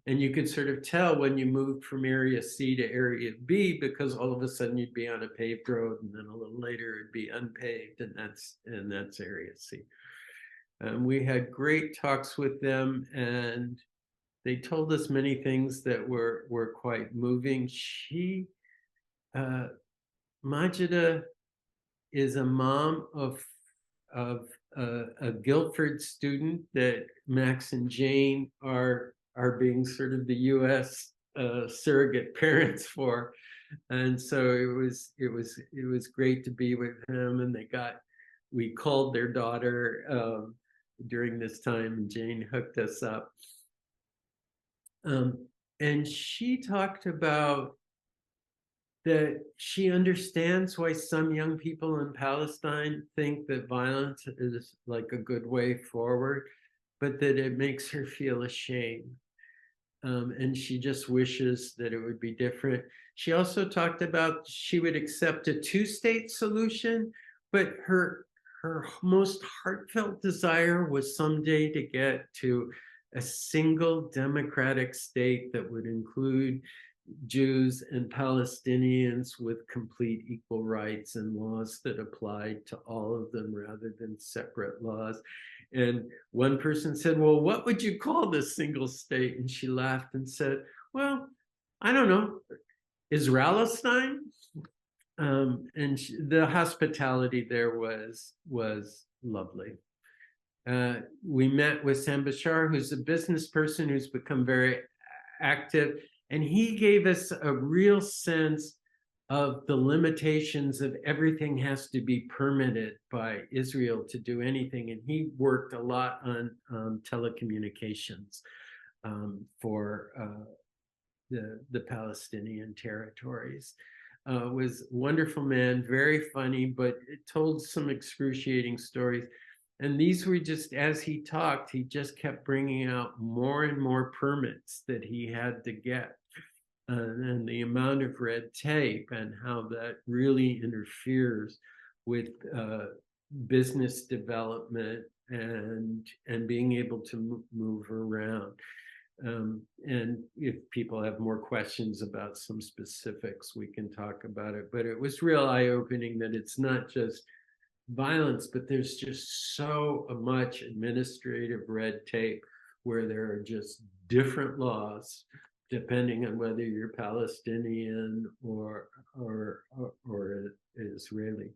And you could sort of tell when you moved from Area C to Area B, because all of a sudden you'd be on a paved road, and then a little later it'd be unpaved, and that's Area C. We had great talks with them, and they told us many things that were quite moving. Majida is a mom of a Guilford student that Max and Jane are being sort of the U.S. Surrogate parents for, and so it was great to be with him. And we called their daughter during this time, and Jane hooked us up. And she talked about that she understands why some young people in Palestine think that violence is like a good way forward, but that it makes her feel ashamed. and she just wishes that it would be different. She also talked about she would accept a two-state solution, but her most heartfelt desire was someday to get to a single democratic state that would include Jews and Palestinians with complete equal rights and laws that applied to all of them rather than separate laws. And one person said, well, what would you call this single state? And she laughed and said, well, I don't know, Israel-Palestine? And the hospitality there was lovely. We met with Sam Bashar, who's a business person who's become very active, and he gave us a real sense of the limitations of everything has to be permitted by Israel to do anything. And he worked a lot on telecommunications for the Palestinian territories. Was a wonderful man, very funny, but it told some excruciating stories. And these were just, as he talked, he just kept bringing out more and more permits that he had to get. And the amount of red tape and how that really interferes with business development and being able to move around. And if people have more questions about some specifics, we can talk about it. But it was real eye-opening that it's not just violence, but there's just so much administrative red tape where there are just different laws depending on whether you're Palestinian or Israeli.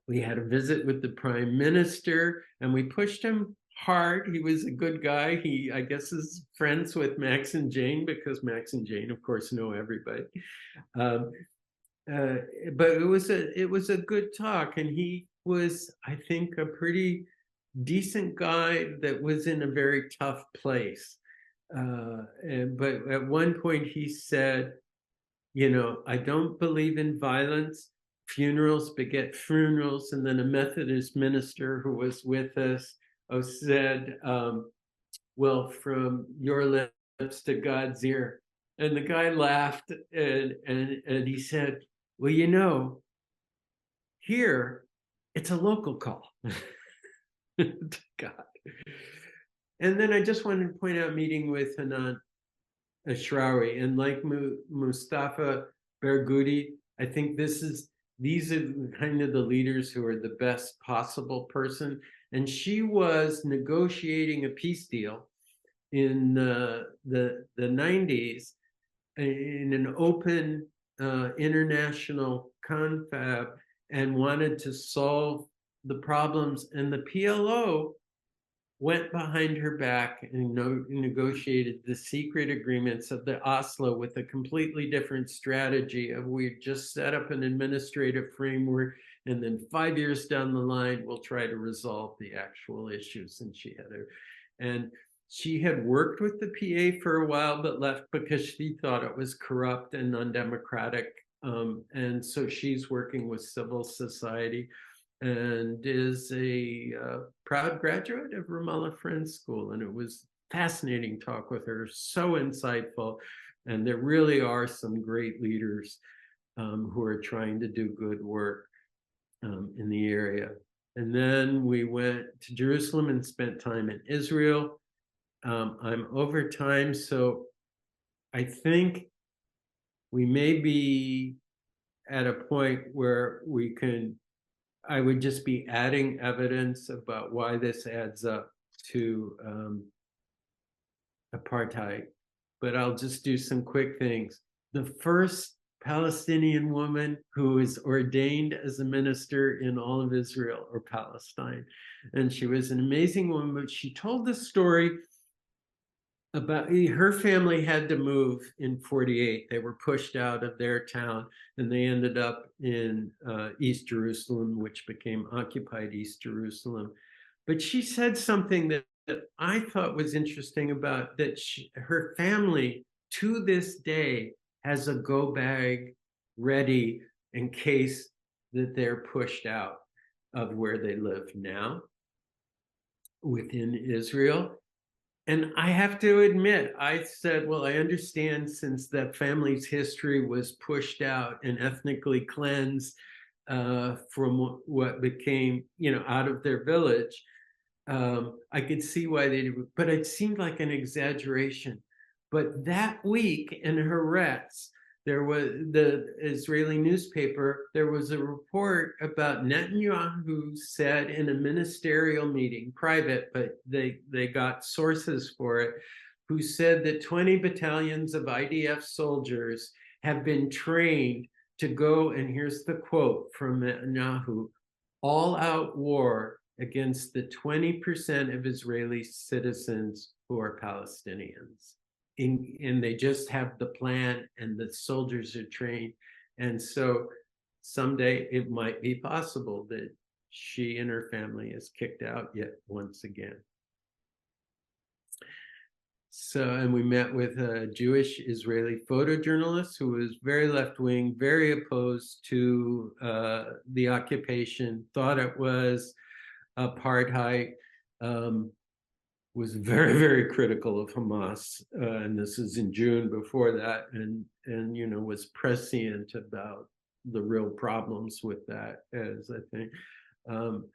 We had a visit with the prime minister and we pushed him hard. He was a good guy. He, I guess, is friends with Max and Jane because Max and Jane, of course, know everybody. But it was a good talk, and he was, I think, a pretty decent guy that was in a very tough place. But at one point he said, you know, I don't believe in violence. Funerals beget funerals. And then a Methodist minister who was with us said, well, from your lips to God's ear. And the guy laughed and he said, well, you know, here it's a local call to God. And then I just wanted to point out meeting with Hanan Ashrawi, and like Mustafa Berghouti, I think these are kind of the leaders who are the best possible person. And she was negotiating a peace deal in the 90s in an open international confab and wanted to solve the problems. And the PLO went behind her back and negotiated the secret agreements of the Oslo with a completely different strategy of we just set up an administrative framework and then 5 years down the line we'll try to resolve the actual issues. And she had worked with the PA for a while but left because she thought it was corrupt and undemocratic, and so she's working with civil society and is a proud graduate of Ramallah Friends School. And it was fascinating talk with her, so insightful. And there really are some great leaders who are trying to do good work in the area. And then we went to Jerusalem and spent time in Israel. I'm over time, so I think we may be at a point where I would just be adding evidence about why this adds up to apartheid. But I'll just do some quick things. The first Palestinian woman who was ordained as a minister in all of Israel or Palestine. And she was an amazing woman, but she told the story about her family had to move in 48. They were pushed out of their town and they ended up in East Jerusalem, which became occupied East Jerusalem. But she said something that I thought was interesting about that her family to this day has a go bag ready in case that they're pushed out of where they live now within Israel. And I have to admit, I said, well, I understand since that family's history was pushed out and ethnically cleansed from what became, out of their village. I could see why they did, but it seemed like an exaggeration. But that week in Haaretz, there was the Israeli newspaper, there was a report about Netanyahu said in a ministerial meeting, private, but they got sources for it, who said that 20 battalions of IDF soldiers have been trained to go, and here's the quote from Netanyahu, all-out war against the 20% of Israeli citizens who are Palestinians. And they just have the plan and the soldiers are trained. And so someday it might be possible that she and her family is kicked out yet once again. So, and we met with a Jewish Israeli photojournalist who was very left-wing, very opposed to the occupation, thought it was apartheid, was very, very critical of Hamas, and this is in June before that, and was prescient about the real problems with that, as I think.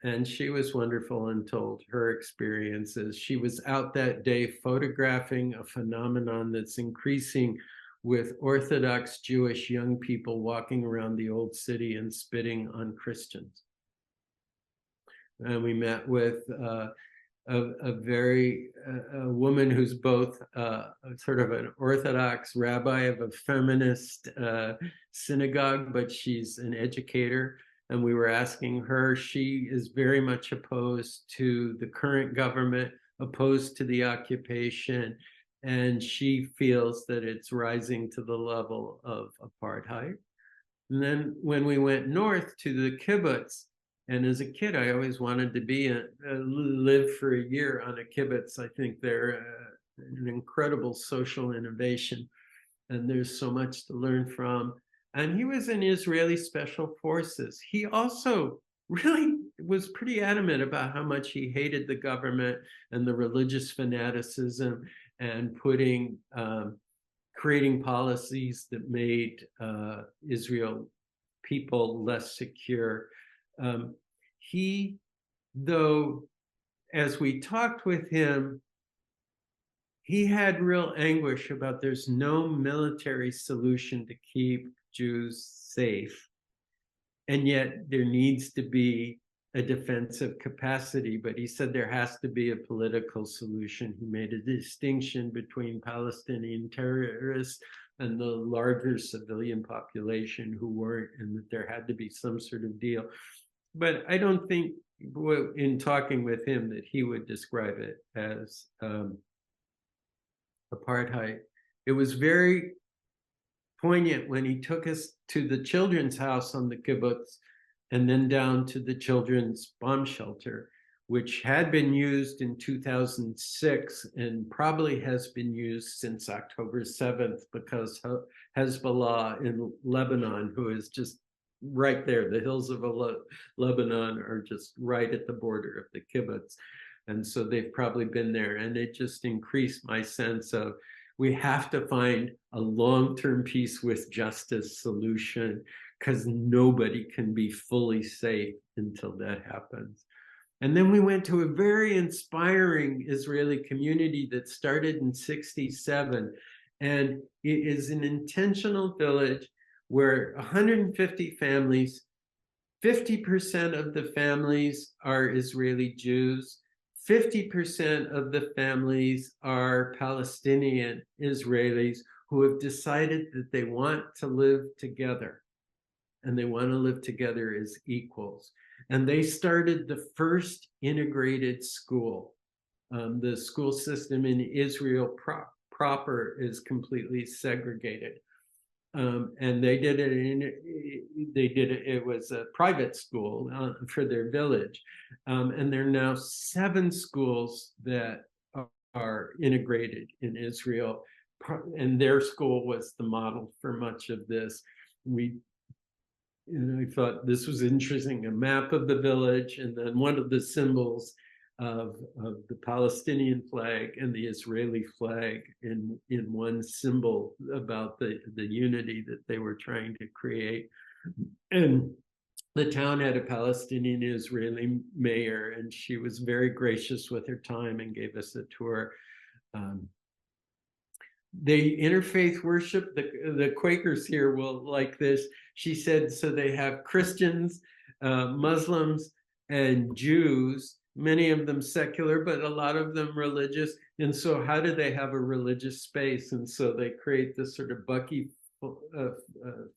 And she was wonderful and told her experiences. She was out that day photographing a phenomenon that's increasing with Orthodox Jewish young people walking around the old city and spitting on Christians. And we met with a woman who's both sort of an Orthodox rabbi of a feminist synagogue, but she's an educator. And we were asking her, she is very much opposed to the current government, opposed to the occupation, and she feels that it's rising to the level of apartheid. And then when we went north to the kibbutz, and as a kid, I always wanted to live for a year on a kibbutz. I think they're an incredible social innovation, and there's so much to learn from. And he was in Israeli Special Forces. He also really was pretty adamant about how much he hated the government and the religious fanaticism and creating policies that made Israel people less secure. He, though, as we talked with him, he had real anguish about there's no military solution to keep Jews safe. And yet there needs to be a defensive capacity, but he said there has to be a political solution. He made a distinction between Palestinian terrorists and the larger civilian population who weren't, and that there had to be some sort of deal. But I don't think, in talking with him, that he would describe it as apartheid. It was very poignant when he took us to the children's house on the kibbutz and then down to the children's bomb shelter, which had been used in 2006 and probably has been used since October 7th, because Hezbollah in Lebanon, who is just right there, the hills of Lebanon are just right at the border of the kibbutz. And so they've probably been there, and it just increased my sense of we have to find a long-term peace with justice solution, because nobody can be fully safe until that happens. And then we went to a very inspiring Israeli community that started in '67, and it is an intentional village where 150 families, 50% of the families are Israeli Jews, 50% of the families are Palestinian Israelis who have decided that they want to live together, and they want to live together as equals. And they started the first integrated school. The school system in Israel proper is completely segregated. And they did it, it was a private school for their village. And there are now 7 schools that are integrated in Israel. And their school was the model for much of this. I thought this was interesting, a map of the village, and then one of the symbols of the Palestinian flag and the Israeli flag in one symbol about the unity that they were trying to create. And the town had a Palestinian Israeli mayor, and she was very gracious with her time and gave us a tour. They interfaith worship. The Quakers here will like this. She said, so they have Christians, Muslims, and Jews, many of them secular, but a lot of them religious. And so how do they have a religious space? And so they create this sort of Bucky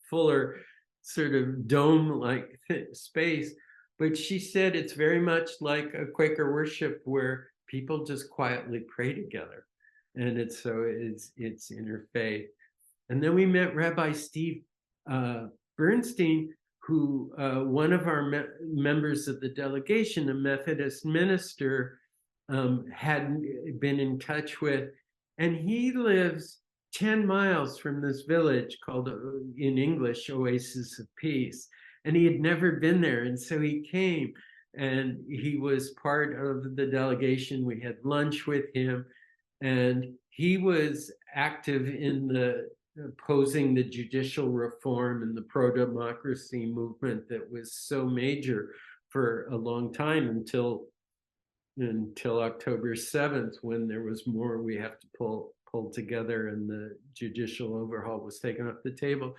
Fuller sort of dome-like space. But she said it's very much like a Quaker worship where people just quietly pray together. And it's interfaith. And then we met Rabbi Steve Bernstein, who one of our members of the delegation, a Methodist minister, had been in touch with. And he lives 10 miles from this village called, in English, Oasis of Peace. And he had never been there. And so he came, and he was part of the delegation. We had lunch with him. And he was active in the opposing the judicial reform and the pro-democracy movement that was so major for a long time until October 7th, when there was more we have to pull together and the judicial overhaul was taken off the table.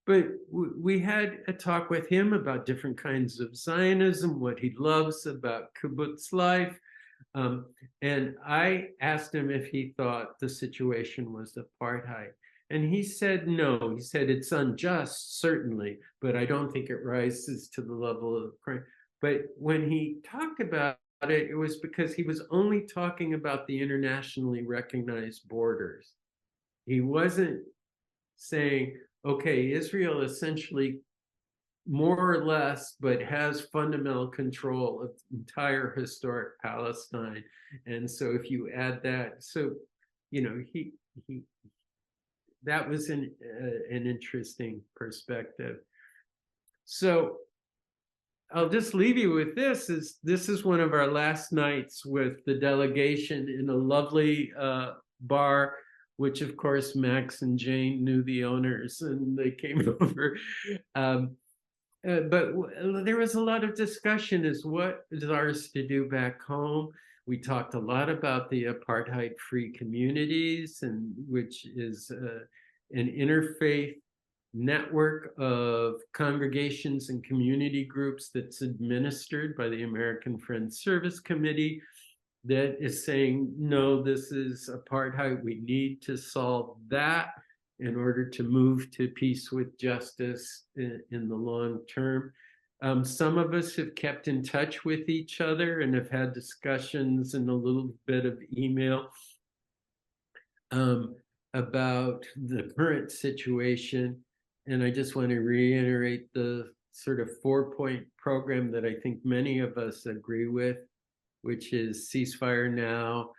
But we had a talk with him about different kinds of Zionism, what he loves about kibbutz life. And I asked him if he thought the situation was apartheid. And he said no. He said it's unjust, certainly, but I don't think it rises to the level of crime. But when he talked about it, it was because he was only talking about the internationally recognized borders. He wasn't saying, okay, Israel essentially more or less, but has fundamental control of entire historic Palestine. And so if you add that, so, you know, that was an interesting perspective. So I'll just leave you with this is one of our last nights with the delegation in a lovely bar, which of course Max and Jane knew the owners and they came over. But there was a lot of discussion as what is ours to do back home. We talked a lot about the apartheid-free communities, and which is an interfaith network of congregations and community groups that's administered by the American Friends Service Committee that is saying, no, this is apartheid. We need to solve that in order to move to peace with justice in the long term. Some of us have kept in touch with each other and have had discussions and a little bit of email about the current situation. And I just want to reiterate the sort of 4-point program that I think many of us agree with, which is ceasefire now,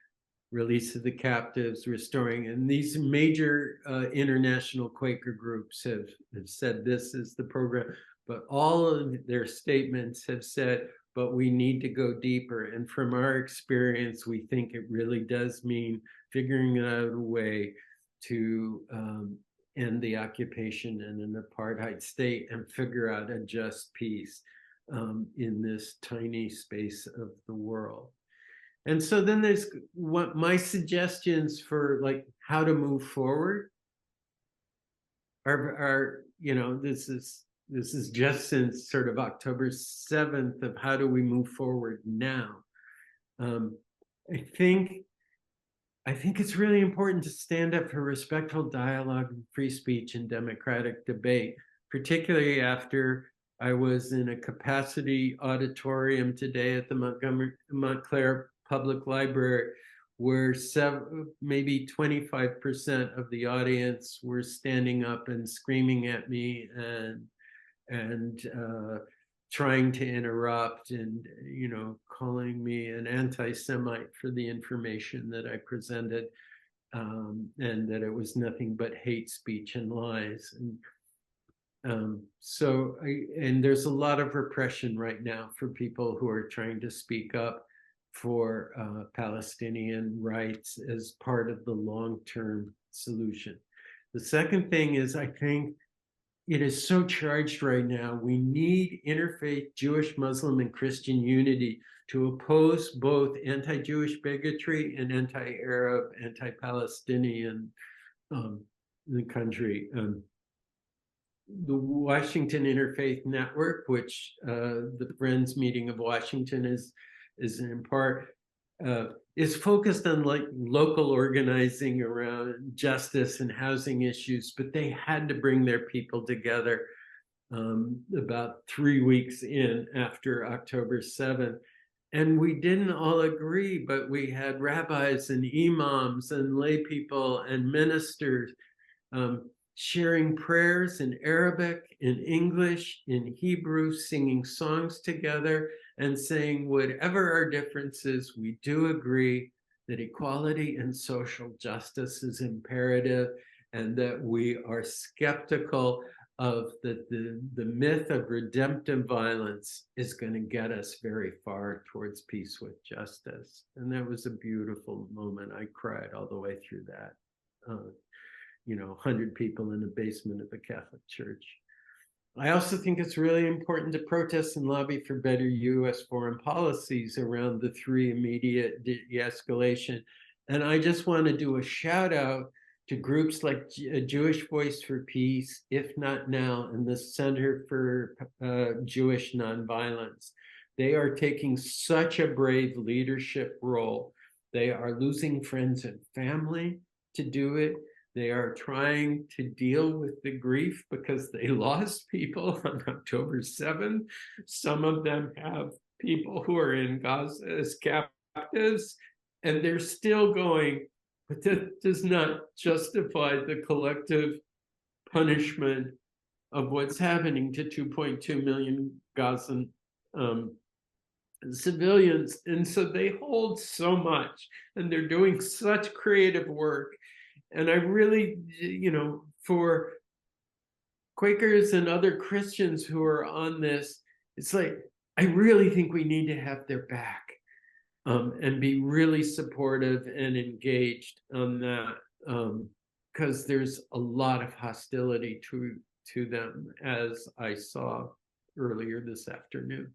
release of the captives, restoring. And these major international Quaker groups have said this is the program, but all of their statements have said, but we need to go deeper. And from our experience, we think it really does mean figuring out a way to end the occupation in an apartheid state and figure out a just peace in this tiny space of the world. And so then there's what my suggestions for like how to move forward are you know, this is just since sort of October 7th of how do we move forward now. I think it's really important to stand up for respectful dialogue, free speech, and democratic debate, particularly after I was in a capacity auditorium today at the Montclair Public Library, where maybe 25% of the audience were standing up and screaming at me and trying to interrupt and, you know, calling me an anti-Semite for the information that I presented, and that it was nothing but hate speech and lies. And and there's a lot of repression right now for people who are trying to speak up. for Palestinian rights as part of the long-term solution. The second thing is, I think it is so charged right now. We need interfaith Jewish, Muslim, and Christian unity to oppose both anti-Jewish bigotry and anti-Arab, anti-Palestinian in the country. The Washington Interfaith Network, which the Friends Meeting of Washington is in part, is focused on like local organizing around justice and housing issues, but they had to bring their people together about 3 weeks in after October 7th. And we didn't all agree, but we had rabbis and imams and lay people and ministers sharing prayers in Arabic, in English, in Hebrew, singing songs together and saying, whatever our differences, we do agree that equality and social justice is imperative, and that we are skeptical of the myth of redemptive violence is going to get us very far towards peace with justice. And that was a beautiful moment. I cried all the way through that. 100 people in the basement of a Catholic church. I also think it's really important to protest and lobby for better U.S. foreign policies around the 3 immediate de-escalation. And I just want to do a shout out to groups like Jewish Voice for Peace, If Not Now, and the Center for Jewish Nonviolence. They are taking such a brave leadership role. They are losing friends and family to do it. They are trying to deal with the grief because they lost people on October 7th. Some of them have people who are in Gaza as captives, and they're still going, but that does not justify the collective punishment of what's happening to 2.2 million Gazan civilians. And so they hold so much, and they're doing such creative work. And I really, for Quakers and other Christians who are on this, it's like, I really think we need to have their back and be really supportive and engaged on that, because there's a lot of hostility to them, as I saw earlier this afternoon.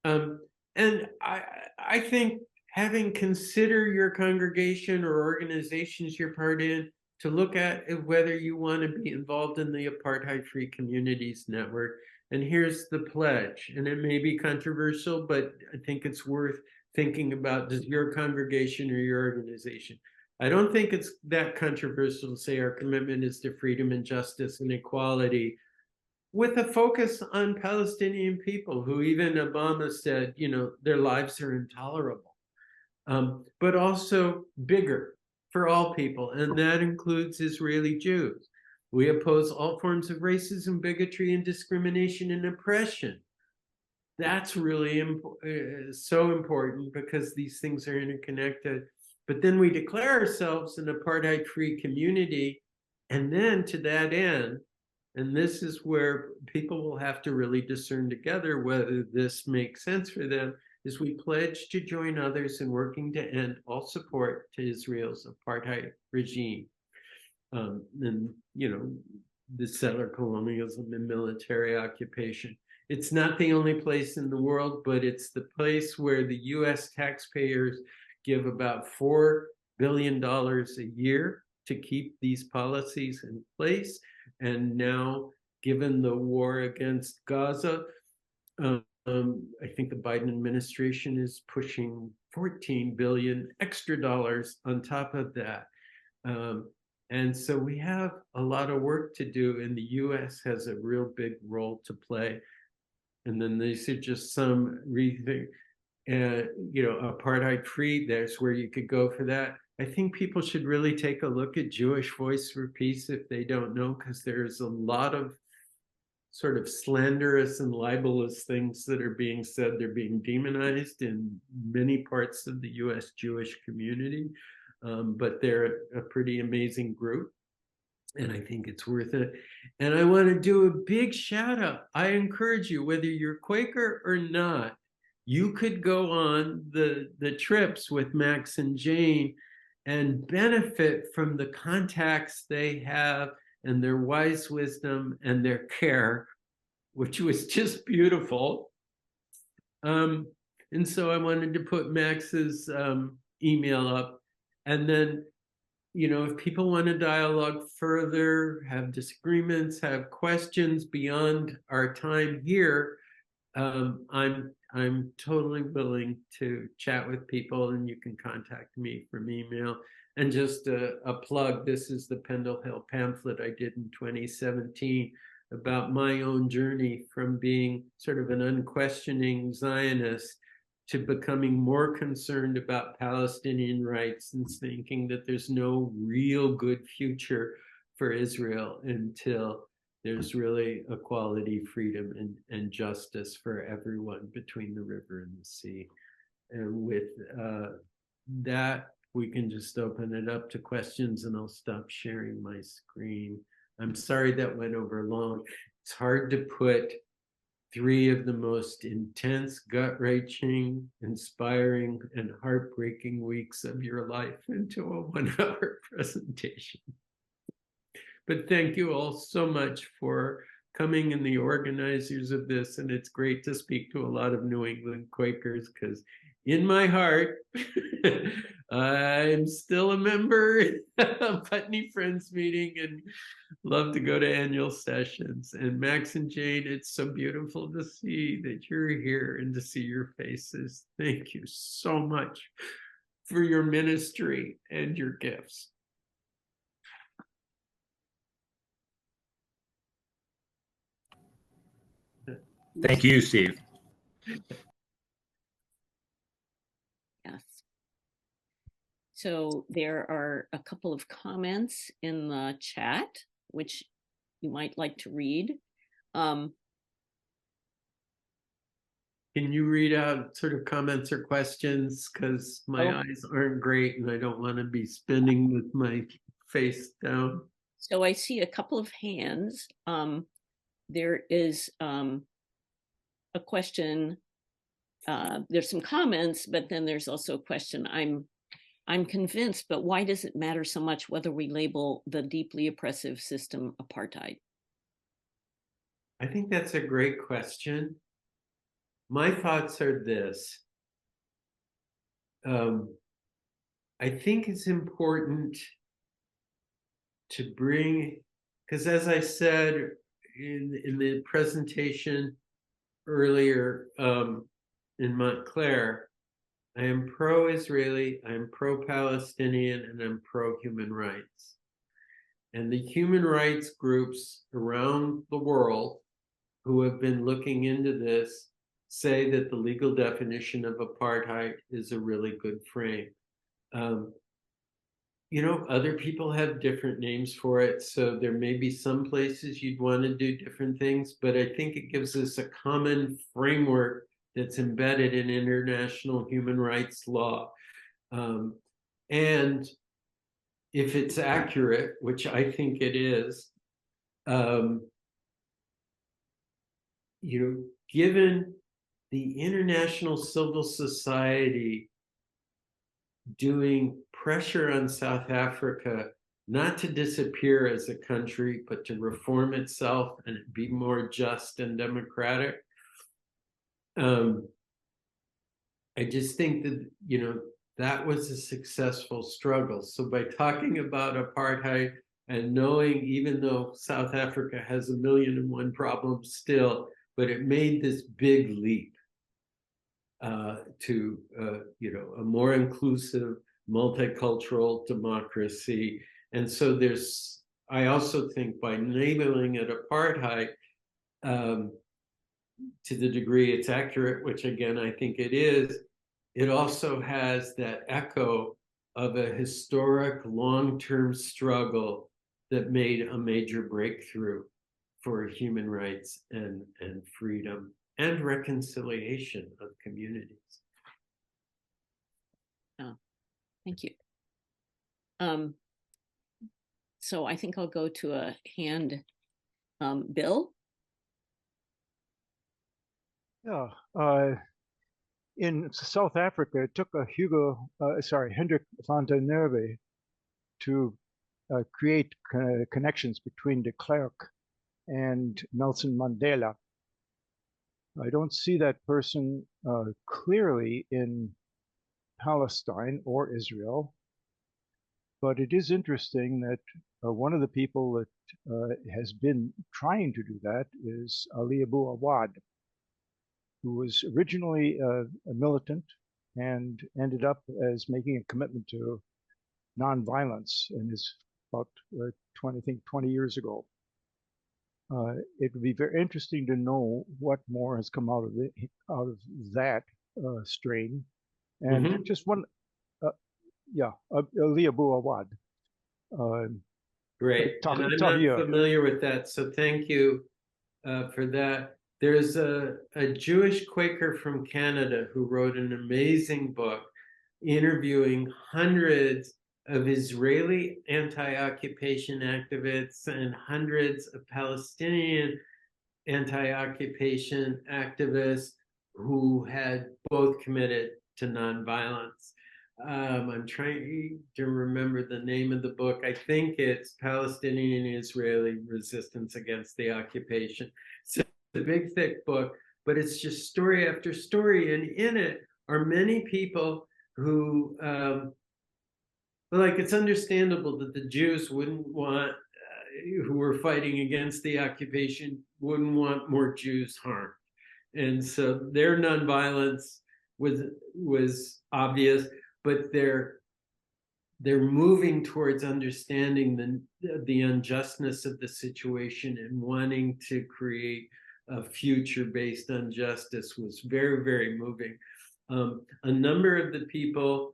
And I think having consider your congregation or organizations you're part in to look at whether you want to be involved in the Apartheid-Free Communities Network. And here's the pledge, and it may be controversial, but I think it's worth thinking about, does your congregation or your organization? I don't think it's that controversial to say our commitment is to freedom and justice and equality, with a focus on Palestinian people who even Obama said, their lives are intolerable. But also bigger for all people, and that includes Israeli Jews. We oppose all forms of racism, bigotry, and discrimination and oppression. That's really so important, because these things are interconnected. But then we declare ourselves an apartheid-free community, and then to that end, and this is where people will have to really discern together whether this makes sense for them, is we pledge to join others in working to end all support to Israel's apartheid regime. And, the settler colonialism and military occupation. It's not the only place in the world, but it's the place where the US taxpayers give about $4 billion a year to keep these policies in place. And now, given the war against Gaza, I think the Biden administration is pushing 14 billion extra dollars on top of that. And so we have a lot of work to do, and the US has a real big role to play. And then these are just some apartheid-free, there's where you could go for that. I think people should really take a look at Jewish Voice for Peace if they don't know, because there's a lot of sort of slanderous and libelous things that are being said. They're being demonized in many parts of the US Jewish community, but they're a pretty amazing group, and I think it's worth it. And I want to do a big shout out. I encourage you, whether you're Quaker or not, you could go on the trips with Max and Jane and benefit from the contacts they have and their wise wisdom and their care, which was just beautiful. And so I wanted to put Max's email up. And then, you know, if people want to dialogue further, have disagreements, have questions beyond our time here, I'm totally willing to chat with people, and you can contact me from email. And just a plug, this is the Pendle Hill Pamphlet I did in 2017 about my own journey from being sort of an unquestioning Zionist to becoming more concerned about Palestinian rights and thinking that there's no real good future for Israel until there's really equality, freedom, and justice for everyone between the river and the sea. And with that, we can just open it up to questions, and I'll stop sharing my screen. I'm sorry that went over long. It's hard to put 3 of the most intense, gut-wrenching, inspiring, and heartbreaking weeks of your life into a 1-hour presentation. But thank you all so much for coming, and the organizers of this. And it's great to speak to a lot of New England Quakers, because in my heart, I'm still a member of Putney Friends meeting and love to go to annual sessions. And Max and Jane, it's so beautiful to see that you're here and to see your faces. Thank you so much for your ministry and your gifts.
Thank you, Steve.
Yes. So there are a couple of comments in the chat, which you might like to read.
Can you read out sort of comments or questions? Because my eyes aren't great and I don't want to be spinning with my face down.
So I see a couple of hands. There is a question. There's some comments, but then there's also a question. I'm convinced, but why does it matter so much whether we label the deeply oppressive system apartheid?
I think that's a great question. My thoughts are this. I think it's important to bring, because as I said in the presentation earlier in Montclair, I am pro-Israeli, I'm pro-Palestinian, and I'm pro-human rights. And the human rights groups around the world who have been looking into this say that the legal definition of apartheid is a really good frame. You know, other people have different names for it, so there may be some places you'd want to do different things, but I think it gives us a common framework that's embedded in international human rights law. And if it's accurate, which I think it is, you know, given the international civil society doing pressure on South Africa not to disappear as a country, but to reform itself and be more just and democratic. I just think that, you know, that was a successful struggle. So by talking about apartheid and knowing, even though South Africa has 1,000,001 problems still, but it made this big leap to you know, a more inclusive, multicultural democracy. And so there's, I also think by labeling it apartheid, to the degree it's accurate, which again, I think it is, it also has that echo of a historic long-term struggle that made a major breakthrough for human rights and freedom and reconciliation of communities.
Oh, thank you. So I think I'll go to a hand. Bill?
Yeah, in South Africa, it took a Hendrik van der Merwe to create connections between de Klerk and Nelson Mandela. I don't see that person clearly in Palestine or Israel, but it is interesting that one of the people that has been trying to do that is Ali Abu Awad, who was originally a militant and ended up as making a commitment to nonviolence, and is about 20 years ago. It would be very interesting to know what more has come out of that strain. And just one, Ali Abu Awad.
Great. And I'm not familiar with that, so thank you for that. There's a Jewish Quaker from Canada who wrote an amazing book interviewing hundreds of Israeli anti-occupation activists and hundreds of Palestinian anti-occupation activists who had both committed to nonviolence. I'm trying to remember the name of the book. I think it's Palestinian and Israeli Resistance Against the Occupation. It's a big, thick book, but it's just story after story. And in it are many people who, like, it's understandable that the Jews wouldn't want, who were fighting against the occupation, wouldn't want more Jews harmed. And so their nonviolence was obvious, but they're moving towards understanding the unjustness of the situation and wanting to create a future based on justice was very, very moving. A number of the people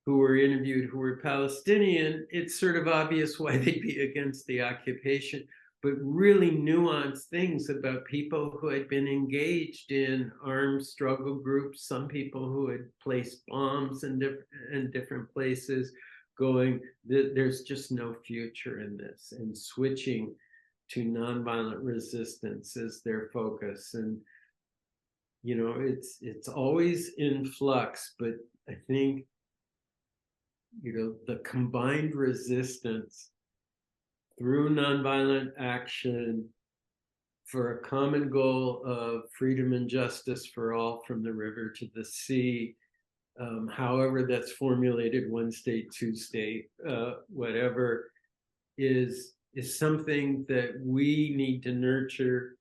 who were interviewed who were Palestinian, it's sort of obvious why they'd be against the occupation, but really nuanced things about people who had been engaged in armed struggle groups, some people who had placed bombs in different places, going, there's just no future in this, and switching to nonviolent resistance is their focus. And, you know, it's always in flux, but I think, you know, the combined resistance through nonviolent action for a common goal of freedom and justice for all from the river to the sea, however that's formulated, one state, two state, whatever, is something that we need to nurture,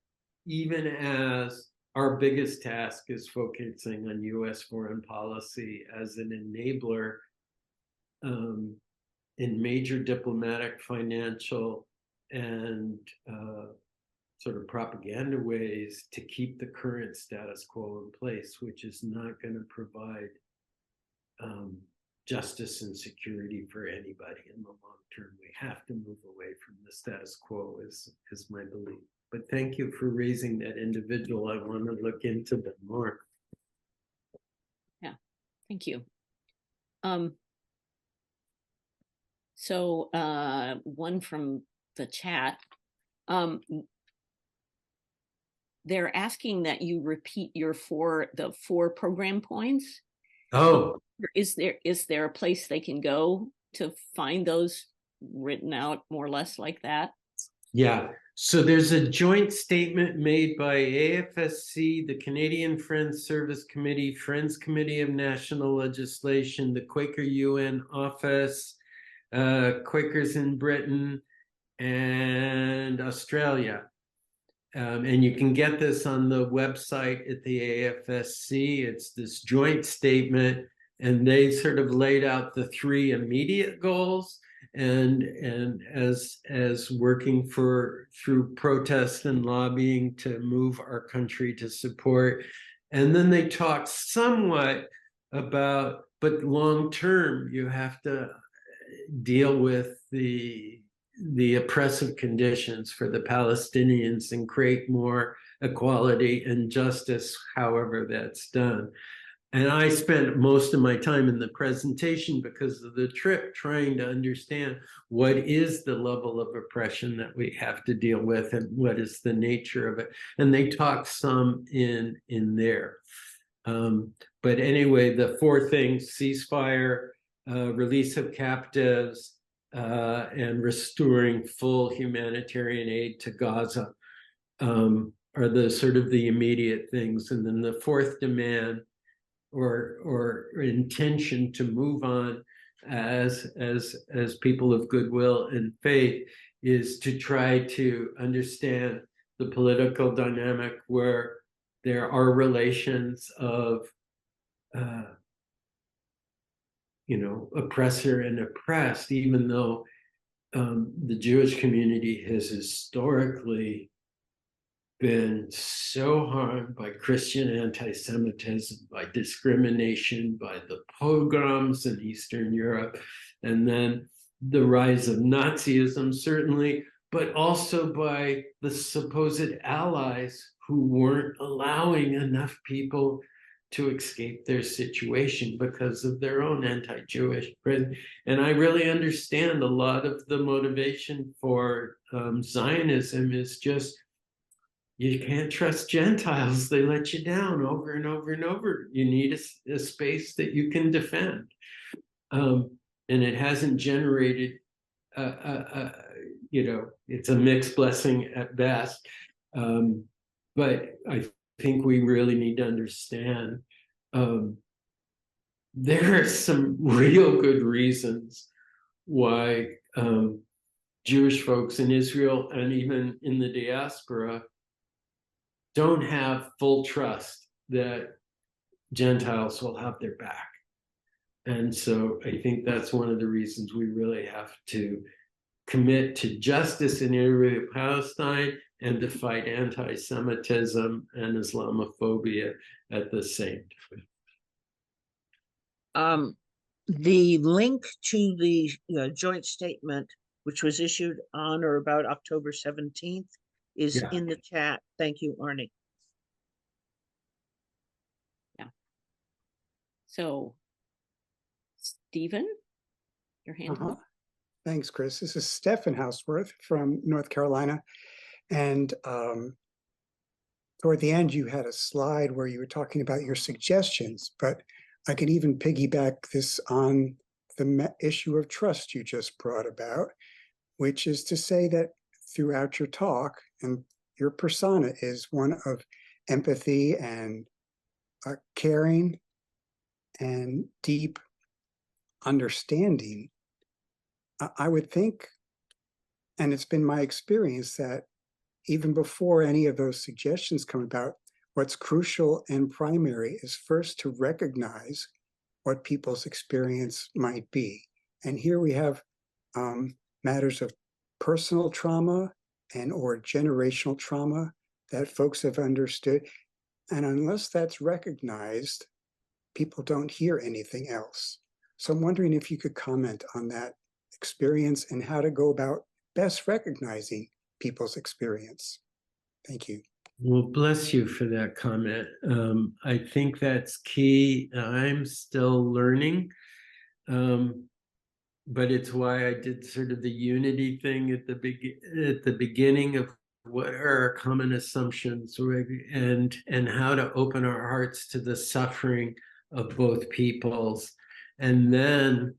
even as our biggest task is focusing on US foreign policy as an enabler in major diplomatic, financial, and sort of propaganda ways to keep the current status quo in place, which is not going to provide justice and security for anybody in the long term. We have to move away from the status quo is my belief. But thank you for raising that individual. I want to look into them more.
Yeah, thank you. So one from the chat, they're asking that you repeat the four program points.
Oh,
is there a place they can go to find those written out more or less like that?
Yeah. So there's a joint statement made by AFSC, the Canadian Friends Service Committee, Friends Committee of National Legislation, the Quaker UN Office, Quakers in Britain and Australia. And you can get this on the website at the AFSC. It's this joint statement, and they sort of laid out the three immediate goals, and as working through protests and lobbying to move our country to support. And then they talked somewhat about, but long term, you have to deal with the oppressive conditions for the Palestinians and create more equality and justice, however that's done. And I spent most of my time in the presentation because of the trip trying to understand what is the level of oppression that we have to deal with and what is the nature of it. And they talk some in there. But anyway, the four things: ceasefire, release of captives, and restoring full humanitarian aid to Gaza are the sort of the immediate things. And then the fourth demand or intention to move on as people of goodwill and faith is to try to understand the political dynamic where there are relations of oppressor and oppressed, even though the Jewish community has historically been so harmed by Christian anti-Semitism, by discrimination, by the pogroms in Eastern Europe, and then the rise of Nazism, certainly, but also by the supposed allies who weren't allowing enough people to escape their situation because of their own anti-Jewish. And I really understand a lot of the motivation for Zionism is just, you can't trust Gentiles. They let you down over and over and over. You need a space that you can defend. And it hasn't generated, it's a mixed blessing at best. But I think we really need to understand there are some real good reasons why Jewish folks in Israel and even in the diaspora don't have full trust that Gentiles will have their back. And so I think that's one of the reasons we really have to commit to justice in Israel-Palestine and to fight anti-Semitism and Islamophobia at the same time.
The link to the joint statement, which was issued on or about October 17th, is in the chat. Thank you, Arnie.
Yeah. So, Stephen, your hand up.
Thanks, Chris. This is Stephen Houseworth from North Carolina. And toward the end, you had a slide where you were talking about your suggestions, but I can even piggyback this on the issue of trust you just brought about, which is to say that throughout your talk, and your persona is one of empathy and caring and deep understanding. I would think, and it's been my experience, that even before any of those suggestions come about, what's crucial and primary is first to recognize what people's experience might be. And here we have matters of personal trauma and or generational trauma that folks have understood. And unless that's recognized, people don't hear anything else. So I'm wondering if you could comment on that experience and how to go about best recognizing people's experience. Thank you.
Well, bless you for that comment. I think that's key. I'm still learning, but it's why I did sort of the unity thing at the beginning of what are our common assumptions, and how to open our hearts to the suffering of both peoples. And then,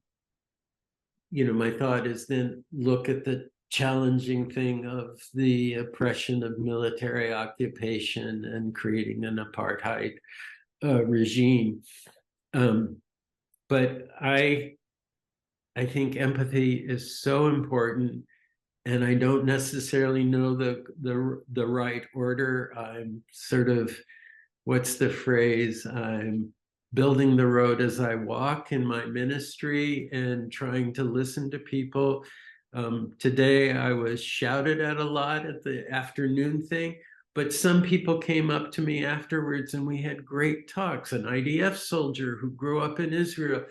my thought is then look at the challenging thing of the oppression of military occupation and creating an apartheid regime. But I think empathy is so important, and I don't necessarily know the right order. I'm sort of, what's the phrase? I'm building the road as I walk in my ministry and trying to listen to people. Today I was shouted at a lot at the afternoon thing, but some people came up to me afterwards and we had great talks. An IDF soldier who grew up in Israel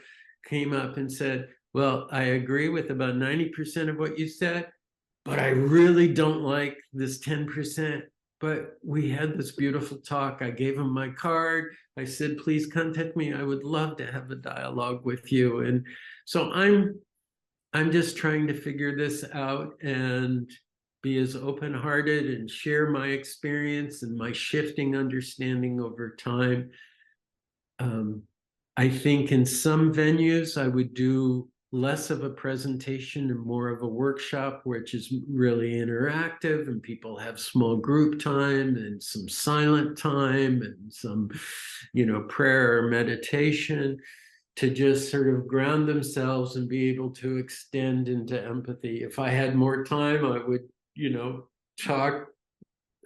came up and said, well, I agree with about 90% of what you said, but I really don't like this 10%. But we had this beautiful talk. I gave him my card. I said, please contact me. I would love to have a dialogue with you. And so I'm just trying to figure this out and be as open-hearted and share my experience and my shifting understanding over time. I think in some venues I would do less of a presentation and more of a workshop, which is really interactive, and people have small group time and some silent time and some, prayer or meditation to just sort of ground themselves and be able to extend into empathy. If I had more time, I would, talk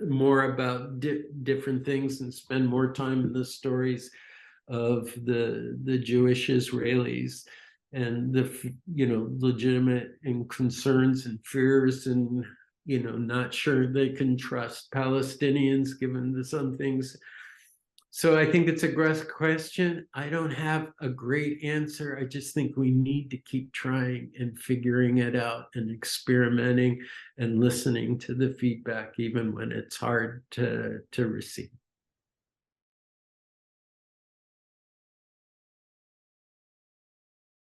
more about different things and spend more time in the stories of the Jewish Israelis and the legitimate and concerns and fears and not sure they can trust Palestinians given some things. So I think it's a great question. I don't have a great answer. I just think we need to keep trying and figuring it out and experimenting and listening to the feedback, even when it's hard to receive.